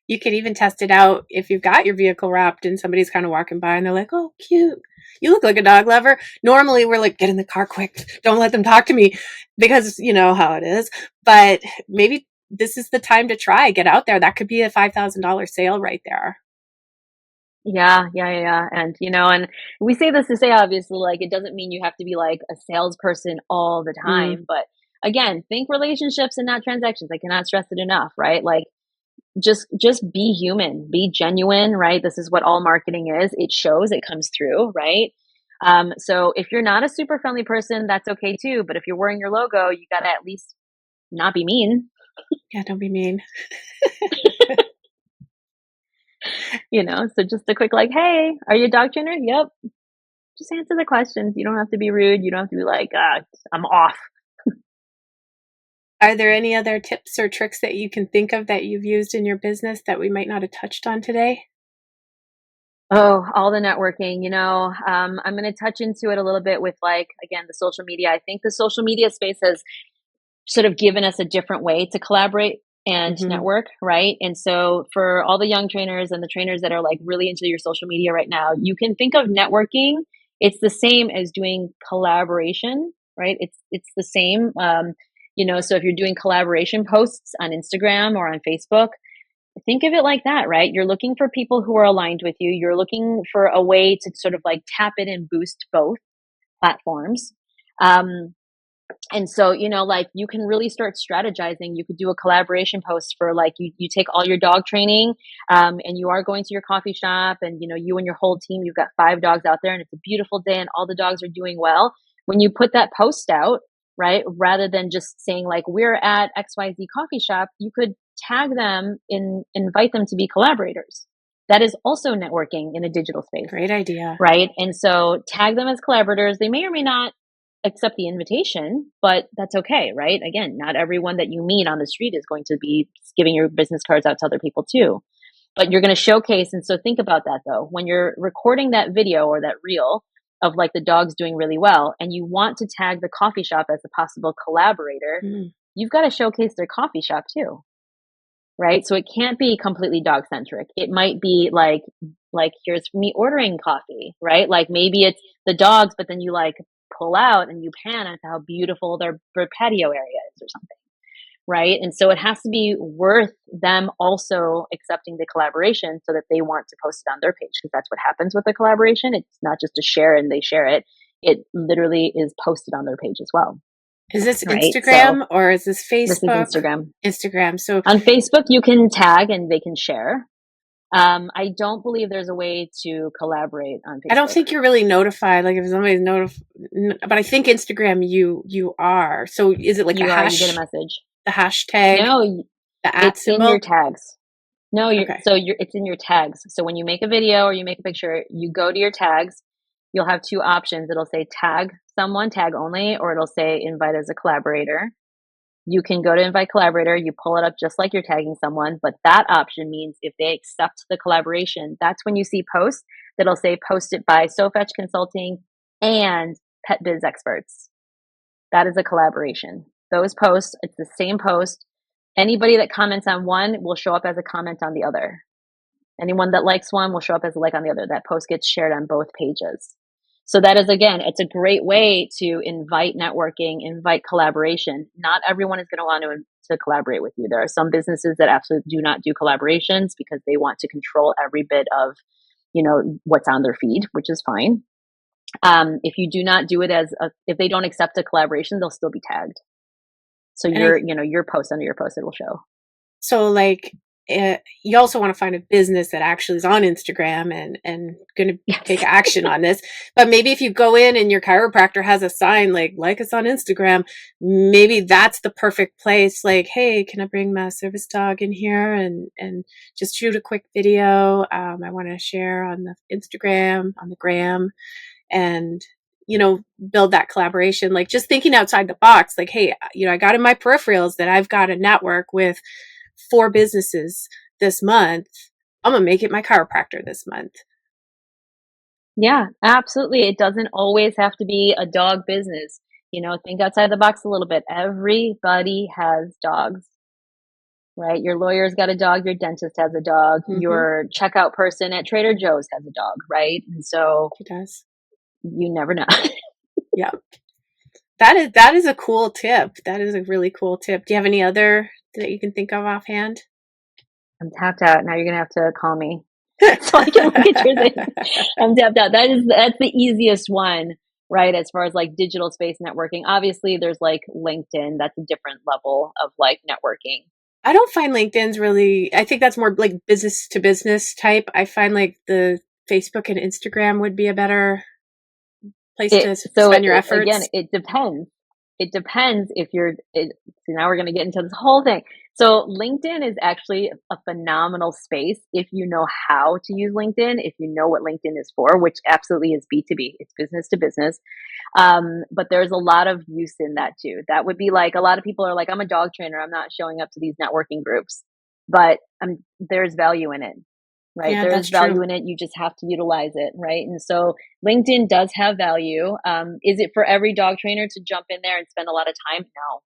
You could even test it out if you've got your vehicle wrapped and somebody's kind of walking by and they're like, oh, cute. You look like a dog lover. Normally, we're like, get in the car quick. Don't let them talk to me because you know how it is. But maybe this is the time to try, get out there. That could be a $5,000 sale right there. Yeah, yeah, yeah, yeah. And and we say this to say obviously like it doesn't mean you have to be like a salesperson all the Mm, time, but again, think relationships and not transactions. I cannot stress it enough, right? Like just be human, be genuine, right? This is what all marketing is. It shows, it comes through, right? So if you're not a super friendly person, that's okay too. But if you're wearing your logo, you gotta at least not be mean, yeah, don't be mean. So just a quick like, hey, are you a dog trainer? Yep. Just answer the questions. You don't have to be rude. You don't have to be like, I'm off. Are there any other tips or tricks that you can think of that you've used in your business that we might not have touched on today? Oh, all the networking, I'm going to touch into it a little bit with like, again, the social media. I think the social media space has sort of given us a different way to collaborate and Hmm. network, right? And so for all the young trainers and the trainers that are like really into your social media right now, you can think of networking. It's the same as doing collaboration, right? It's the same. So if you're doing collaboration posts on Instagram or on Facebook, think of it like that, right? You're looking for people who are aligned with you. You're looking for a way to sort of like tap it and boost both platforms. Um, and so, like you can really start strategizing. You could do a collaboration post for like you take all your dog training, and you are going to your coffee shop, and you and your whole team, you've got 5 dogs out there, and it's a beautiful day, and all the dogs are doing well. When you put that post out, right, rather than just saying like we're at XYZ coffee shop, you could tag them and invite them to be collaborators. That is also networking in a digital space, Great idea. right? And so tag them as collaborators. They may or may not accept the invitation, but that's okay, right? Again, not everyone that you meet on the street is going to be giving your business cards out to other people too. But you're going to showcase. And so think about that though. When you're recording that video or that reel of like the dogs doing really well and you want to tag the coffee shop as a possible collaborator, Mm, you've got to showcase their coffee shop too, right? So it can't be completely dog centric. It might be like here's me ordering coffee, right? Like maybe it's the dogs, but then you like pull out and you pan into how beautiful their patio area is or something, right? And so it has to be worth them also accepting the collaboration so that they want to post it on their page, because that's what happens with a collaboration. It's not just a share and they share it. It literally is posted on their page as well, Is this right? So Instagram or is this this is Facebook? Instagram. Instagram. So On Facebook, you can tag and they can share. I don't believe there's a way to collaborate on I don't Facebook. think you're really notified. Like if somebody's but I think Instagram you are. So is it like You get a message. the hashtag, No, the at it's in your symbol? tags. No, Okay. it's in your tags. So when you make a video or you make a picture, you go to your tags. You'll have two options. It'll say tag someone, tag only, or it'll say invite as a collaborator. You can go to invite collaborator, you pull it up just like you're tagging someone, but that option means if they accept the collaboration, that's when you see posts that'll say posted by SoFetch Consulting and Pet Biz Experts. That is a collaboration. Those posts, it's the same post. Anybody that comments on one will show up as a comment on the other. Anyone that likes one will show up as a like on the other. That post gets shared on both pages. So that is, again, it's a great way to invite networking, invite collaboration. Not everyone is going to want to collaborate with you. There are some businesses that absolutely do not do collaborations because they want to control every bit of, what's on their feed, which is fine. If you do not do it if they don't accept a collaboration, they'll still be tagged. So And I your post under your post, it'll show. so like you also want to find a business that actually is on Instagram and going to take Yes. action on this. But maybe if you go in and your chiropractor has a sign like us on Instagram, maybe that's the perfect place. Like, hey, can I bring my service dog in here and just shoot a quick video? I want to share on the Instagram, on the gram, and build that collaboration. Like just thinking outside the box. Like, hey, I got in my peripherals that I've got to network with 4 businesses this month. I'm gonna make it my chiropractor this month. Yeah, absolutely. It doesn't always have to be a dog business. Think outside the box a little bit. Everybody has dogs, right? Your lawyer's got a dog, your dentist has a dog, Mm-hmm. your checkout person at Trader Joe's has a dog, right? And so She does. you never know. Yeah. That is a cool tip. That is a really cool tip. Do you have any other that you can think of offhand? I'm tapped out. Now you're gonna have to call me so I can look at your thing. I'm tapped out. That's the easiest one, right? As far as like digital space networking. Obviously, there's like LinkedIn. That's a different level of like networking. I don't find LinkedIn's really, I think that's more like business to business type. I find like the Facebook and Instagram would be a better place It to so spend your again, efforts. it depends. It depends if so now we're going to get into this whole thing. So LinkedIn is actually a phenomenal space if you know how to use LinkedIn, if you know what LinkedIn is for, which absolutely is B2B. It's business to business. But there's a lot of use in that too. That would be like a lot of people are like, I'm a dog trainer. I'm not showing up to these networking groups, but there's value in it, right? Yeah, There's that's true. value in it. You just have to utilize it, right? And so LinkedIn does have value. Is it for every dog trainer to jump in there and spend a lot of time? No,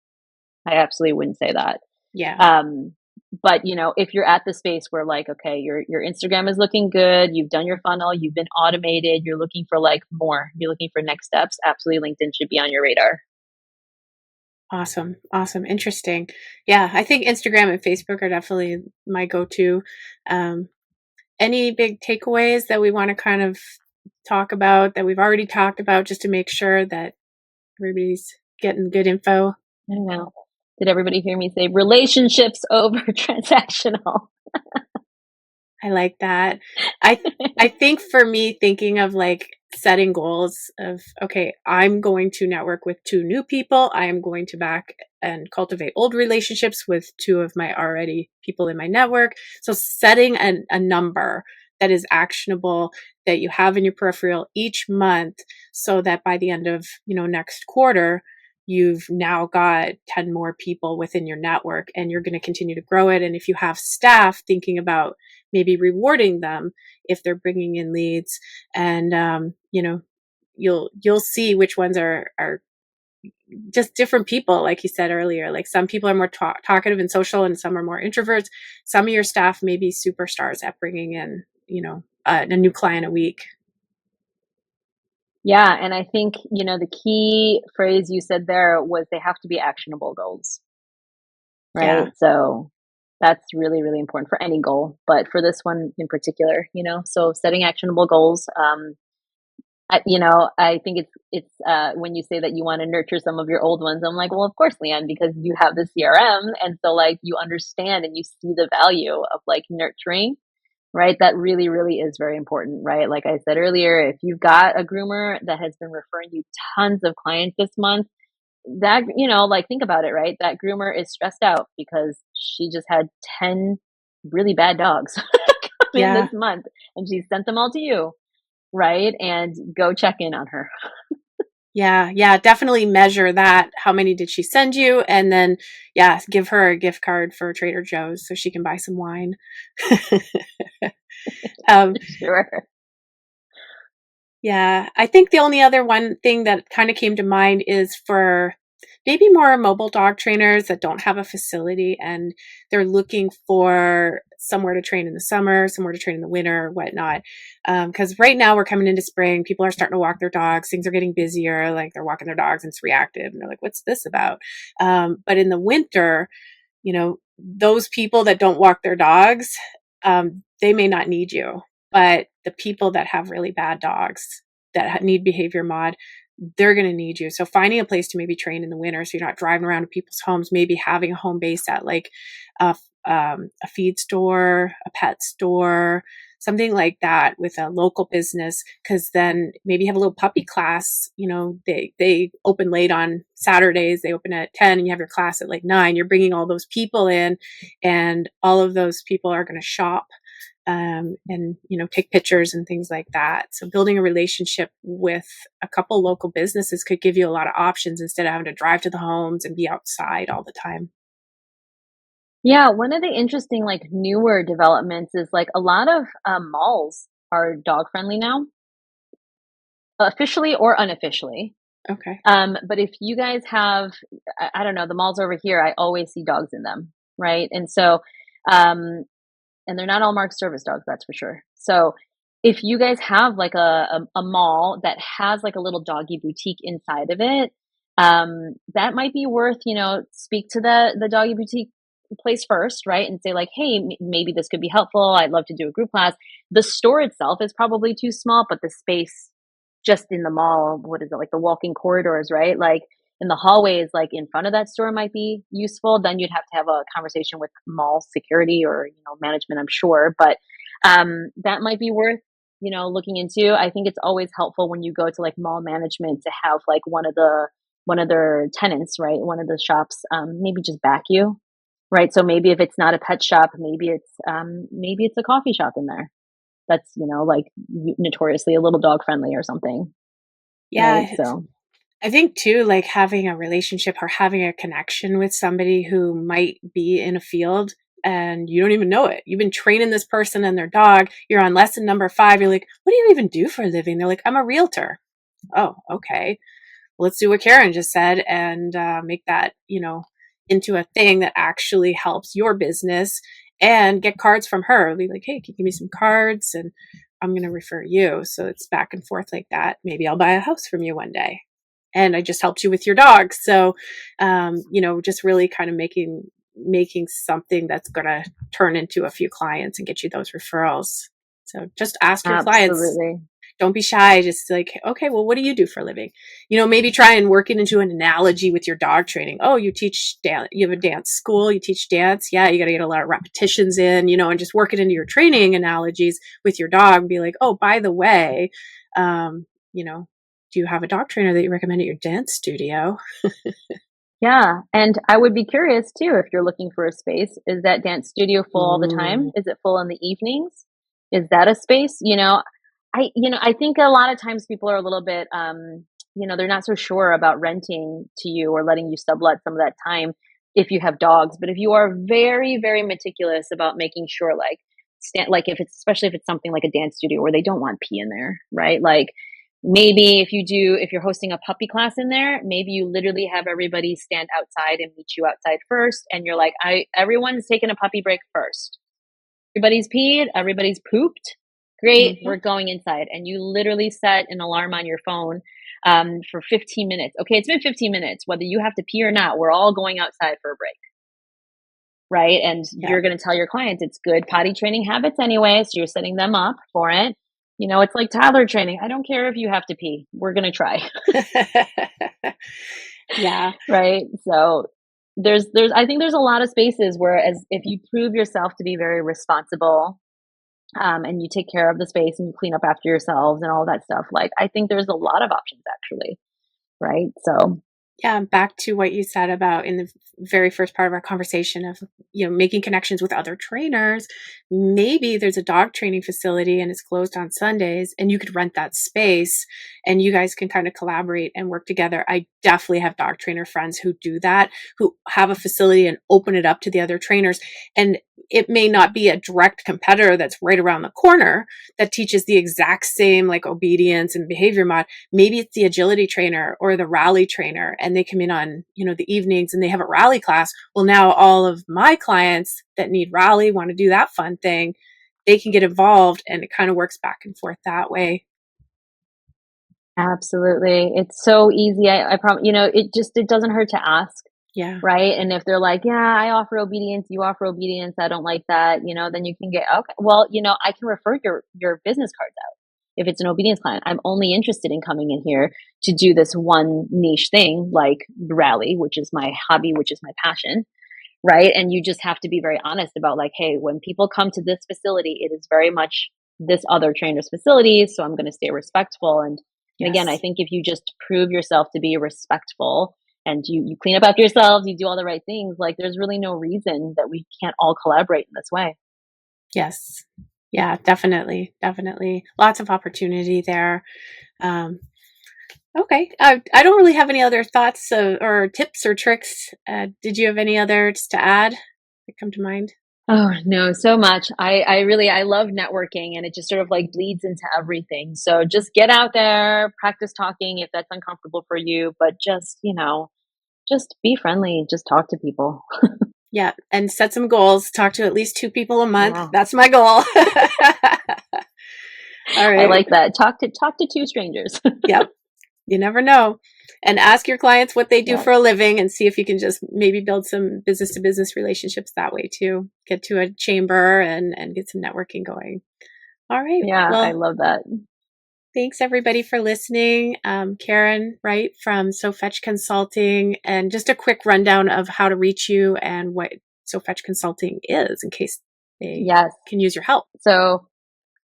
I absolutely wouldn't say that. Yeah. Um, but if you're at the space where like, okay, your Instagram is looking good, you've done your funnel, you've been automated, you're looking for like more, you're looking for next steps, absolutely LinkedIn should be on your radar. Awesome. Awesome. Interesting. Yeah, I think Instagram and Facebook are definitely my go-to. Um, any big takeaways that we want to kind of talk about that we've already talked about just to make sure that everybody's getting good info? I don't know. Did everybody hear me say relationships over transactional? I like that. I I think for me thinking of like setting goals of okay, I'm going to network with 2 new people. I am going to back and cultivate old relationships with 2 of my already people in my network. So setting a number that is actionable that you have in your peripheral each month so that by the end of, next quarter, you've now got 10 more people within your network and you're going to continue to grow it. And if you have staff, thinking about maybe rewarding them if they're bringing in leads, and you'll see which ones are just different people, like you said earlier. Like some people are more talkative and social and some are more introverts. Some of your staff may be superstars at bringing in a new client a week. Yeah, and I think, the key phrase you said there was they have to be actionable goals. right? Yeah. So that's really, really important for any goal, but for this one in particular, so setting actionable goals. I think it's when you say that you want to nurture some of your old ones, I'm like, well, of course, Leanne, because you have the CRM, and so like you understand and you see the value of like nurturing, right? That really, really is very important, right? Like I said earlier, if you've got a groomer that has been referring you tons of clients this month, that like think about it, right? That groomer is stressed out because she just had 10 really bad dogs come in this Yeah. month, and she sent them all to you, right? And go check in on her. Yeah, yeah, definitely measure that. How many did she send you? And then, yeah, give her a gift card for Trader Joe's so she can buy some wine. um, Sure. yeah, I think the only other one thing that kind of came to mind is for maybe more mobile dog trainers that don't have a facility and they're looking for somewhere to train in the summer, somewhere to train in the winter, whatnot. Because right now we're coming into spring, people are starting to walk their dogs, things are getting busier, like they're walking their dogs and it's reactive, and they're like, "What's this about?" But in the winter, those people that don't walk their dogs, they may not need you, but the people that have really bad dogs that need behavior mod, they're going to need you. So finding a place to maybe train in the winter, so you're not driving around to people's homes, maybe having a home base at like a, a feed store, a pet store, something like that with a local business, because then maybe have a little puppy class. They open late on Saturdays, they open at 10 and you have your class at like 9. You're bringing all those people in, and all of those people are going to shop, and take pictures and things like that. So building a relationship with a couple local businesses could give you a lot of options instead of having to drive to the homes and be outside all the time. Yeah, one of the interesting, like, newer developments is, like, a lot of, malls are dog friendly now, officially or unofficially. Okay. But if you guys have, I don't know, the malls over here, I always see dogs in them, right? And so, um, and they're not all marked service dogs, that's for sure. So if you guys have like a mall that has like a little doggy boutique inside of it, that might be worth, speak to the doggy boutique place first, right? And say like, hey, maybe this could be helpful. I'd love to do a group class. The store itself is probably too small, but the space just in the mall, what is it, like the walking corridors, right? Like in the hallways, like in front of that store might be useful. Then you'd have to have a conversation with mall security or, management, I'm sure. But that might be worth, looking into. I think it's always helpful when you go to like mall management to have like one of their tenants, right? One of the shops, maybe just back you. Right. So maybe if it's not a pet shop, maybe it's a coffee shop in there that's, like notoriously a little dog friendly or something. Right. Yeah, So I think too, like having a relationship or having a connection with somebody who might be in a field and you don't even know it. You've been training this person and their dog. You're on lesson number 5. You're like, "What do you even do for a living?" They're like, "I'm a realtor." Oh, okay. Let's do what Karin just said and make that, into a thing that actually helps your business, and get cards from her. Be like, "Hey, can you give me some cards? And I'm going to refer you." So it's back and forth like that. Maybe I'll buy a house from you one day. And I just helped you with your dog. So, just really kind of making something that's going to turn into a few clients and get you those referrals. So just ask your clients, absolutely. don't be shy. Just like, okay, well, what do you do for a living? Maybe try and work it into an analogy with your dog training. Oh, you teach dance, you have a dance school, you teach dance. Yeah, you got to get a lot of repetitions in, and just work it into your training analogies with your dog. Be like, oh, by the way, um, you know, do you have a dog trainer that you recommend at your dance studio? Yeah, and I would be curious too if you're looking for a space. Is that dance studio full all the time? Ooh. Is it full in the evenings? Is that a space? I think a lot of times people are a little bit they're not so sure about renting to you or letting you sublet some of that time if you have dogs. But if you are very, very meticulous about making sure like if it's especially if it's something like a dance studio where they don't want pee in there, right? Like maybe if you're hosting a puppy class in there, maybe you literally have everybody stand outside and meet you outside first, and you're like, everyone's taking a puppy break first. Everybody's peed, everybody's pooped. Great, Mm-hmm. we're going inside. And you literally set an alarm on your phone for 15 minutes. Okay, it's been 15 minutes. Whether you have to pee or not, we're all going outside for a break. right? And Yeah. you're going to tell your clients it's good potty training habits anyway. So you're setting them up for it. It's like toddler training. I don't care if you have to pee. We're going to try. Yeah. Right? So I think there's a lot of spaces where as if you prove yourself to be very responsible, and you take care of the space and you clean up after yourselves and all that stuff, like I think there's a lot of options actually, right? So Yeah, back to what you said about in the very first part of our conversation of, making connections with other trainers. Maybe there's a dog training facility and it's closed on Sundays and you could rent that space and you guys can kind of collaborate and work together. I definitely have dog trainer friends who do that, who have a facility and open it up to the other trainers. And it may not be a direct competitor that's right around the corner that teaches the exact same like obedience and behavior mod. Maybe it's the agility trainer or the rally trainer and they come in on, the evenings and they have a rally class. Well, now all of my clients that need rally want to do that fun thing. They can get involved and it kind of works back and forth that way. absolutely. It's so easy. I promise, it doesn't hurt to ask, Yeah. right? And if they're like, yeah, I offer obedience, you offer obedience, I don't like that, then you can get, okay, well, I can refer your business cards out. If it's an obedience client, I'm only interested in coming in here to do this one niche thing, like rally, which is my hobby, which is my passion, right? And you just have to be very honest about like, hey, when people come to this facility, it is very much this other trainer's facility, so I'm going to stay respectful. And again, I Yes. think if you just prove yourself to be respectful and you clean up after yourselves, you do all the right things, like there's really no reason that we can't all collaborate in this way. Yes. Yeah, definitely. Definitely. Lots of opportunity there. Um, okay. I don't really have any other thoughts or tips or tricks. Did you have any others to add that come to mind? Oh, no, so much. I love networking and it just sort of like bleeds into everything. So just get out there, practice talking if that's uncomfortable for you, but just be friendly, just talk to people. Yeah, and set some goals. Talk to at least 2 people a month. Yeah. That's my goal. All I right. like that. Talk to two strangers. Yep. You never know. And ask your clients what they do Yeah. for a living and see if you can just maybe build some business to business relationships that way too. Get to a chamber and get some networking going. All right. Yeah, I Well, love that. thanks everybody for listening. Karin, Wright from SoFetch Consulting, and just a quick rundown of how to reach you and what SoFetch Consulting is in case they Yes. can use your help. So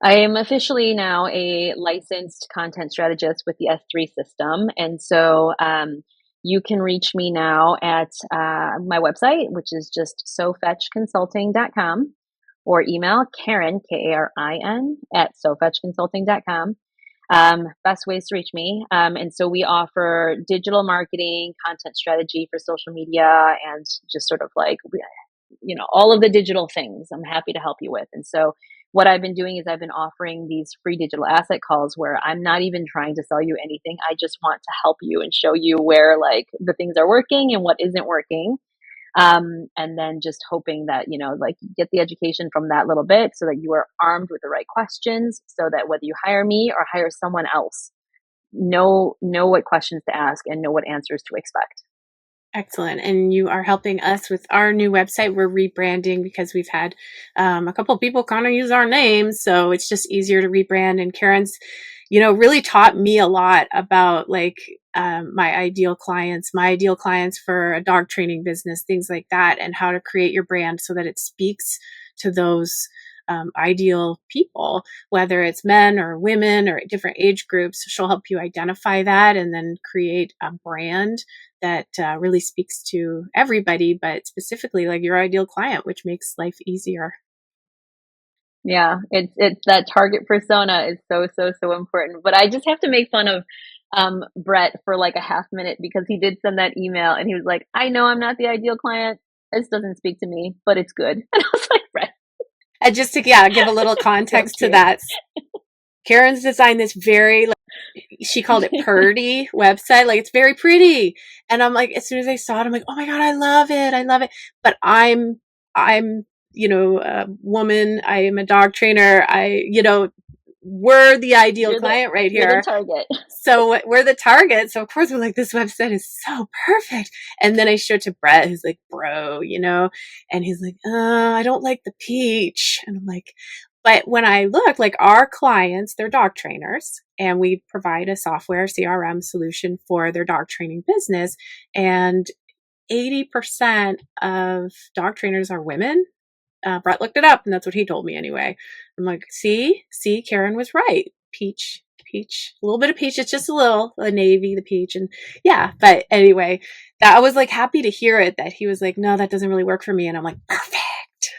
I am officially now a licensed content strategist with the S3 system. And so you can reach me now at my website, which is just sofetchconsulting.com, or email Karin, Karin, at sofetchconsulting.com. Best ways to reach me. And so we offer digital marketing, content strategy for social media, and just sort of like, all of the digital things I'm happy to help you with. And so what I've been doing is I've been offering these free digital asset calls where I'm not even trying to sell you anything. I just want to help you and show you where like the things are working and what isn't working. And then just hoping that, like you get the education from that little bit so that you are armed with the right questions so that whether you hire me or hire someone else, know what questions to ask and know what answers to expect. Excellent. And you are helping us with our new website. We're rebranding because we've had a couple of people kind of use our name. So it's just easier to rebrand. And Karen's, really taught me a lot about like my ideal clients for a dog training business, things like that, and how to create your brand so that it speaks to those ideal people, whether it's men or women or different age groups. She'll help you identify that and then create a brand that really speaks to everybody, but specifically like your ideal client, which makes life easier. Yeah, it's that target persona is so, so, so important. But I just have to make fun of Brett for like a half minute because he did send that email and he was like, I know I'm not the ideal client. This doesn't speak to me, but it's good. And I was like, Brett, And just to give a little context to joking. that, Karen's designed this very she called it purdy website. Like it's very pretty. And I'm like, as soon as I saw it, I'm like, oh my God, I love it. I love it. But I'm, a woman. I am a dog trainer. we're the ideal You're the client right you're the here. target. So we're the target. So of course we're like, this website is so perfect. And then I showed to Brett, who's like, bro, and he's like, I don't like the peach. And I'm like, but when I look, like our clients, they're dog trainers, and we provide a software CRM solution for their dog training business. And 80% of dog trainers are women. Brett looked it up, and that's what he told me anyway. I'm like, see, Karin was right. Peach, a little bit of peach. It's just a little, the navy, the peach, and yeah. But anyway, that I was like happy to hear it. That he was like, no, that doesn't really work for me, and I'm like, perfect,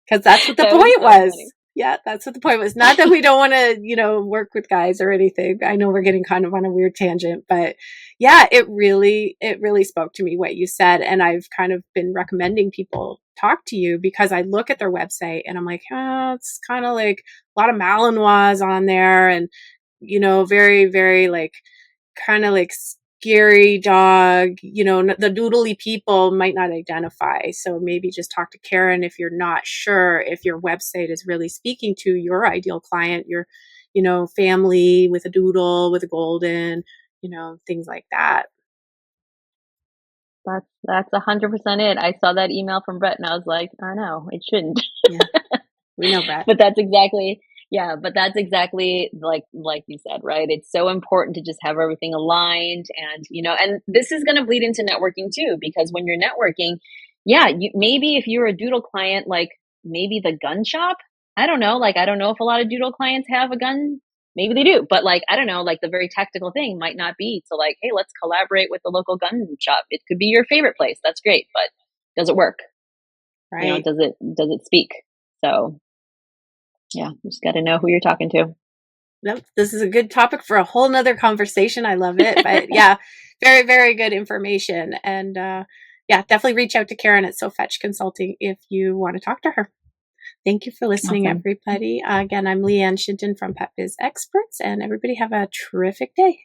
because that's what the That was point so was. funny. Yeah, that's what the point was. Not that we don't want to, work with guys or anything. I know we're getting kind of on a weird tangent, but yeah, it really spoke to me what you said. And I've kind of been recommending people talk to you because I look at their website and I'm like, oh, it's kind of like a lot of Malinois on there and, very, very like kind of like scary dog, the doodly people might not identify. So maybe just talk to Karin if you're not sure if your website is really speaking to your ideal client, your, family with a doodle, with a golden, things like that. That's 100% it. I saw that email from Brett and I was like, "I know, it shouldn't." Yeah, we know Brett. But that's exactly yeah, but that's exactly like you said, right? It's so important to just have everything aligned and this is going to bleed into networking too because when you're networking, yeah, maybe if you're a doodle client like maybe the gun shop, I don't know, like I don't know if a lot of doodle clients have a gun. Maybe they do, but like I don't know, like the very tactical thing might not be. So like, hey, let's collaborate with the local gun shop. It could be your favorite place. That's great, but does it work? Right. Does it speak? So yeah, you just got to know who you're talking to. Nope. This is a good topic for a whole nother conversation. I love it. But yeah, very, very good information. And yeah, definitely reach out to Karin at SoFetch Consulting if you want to talk to her. Thank you for listening, Awesome. everybody. Again, I'm Leanne Shinton from Pet Biz Experts, and everybody have a terrific day.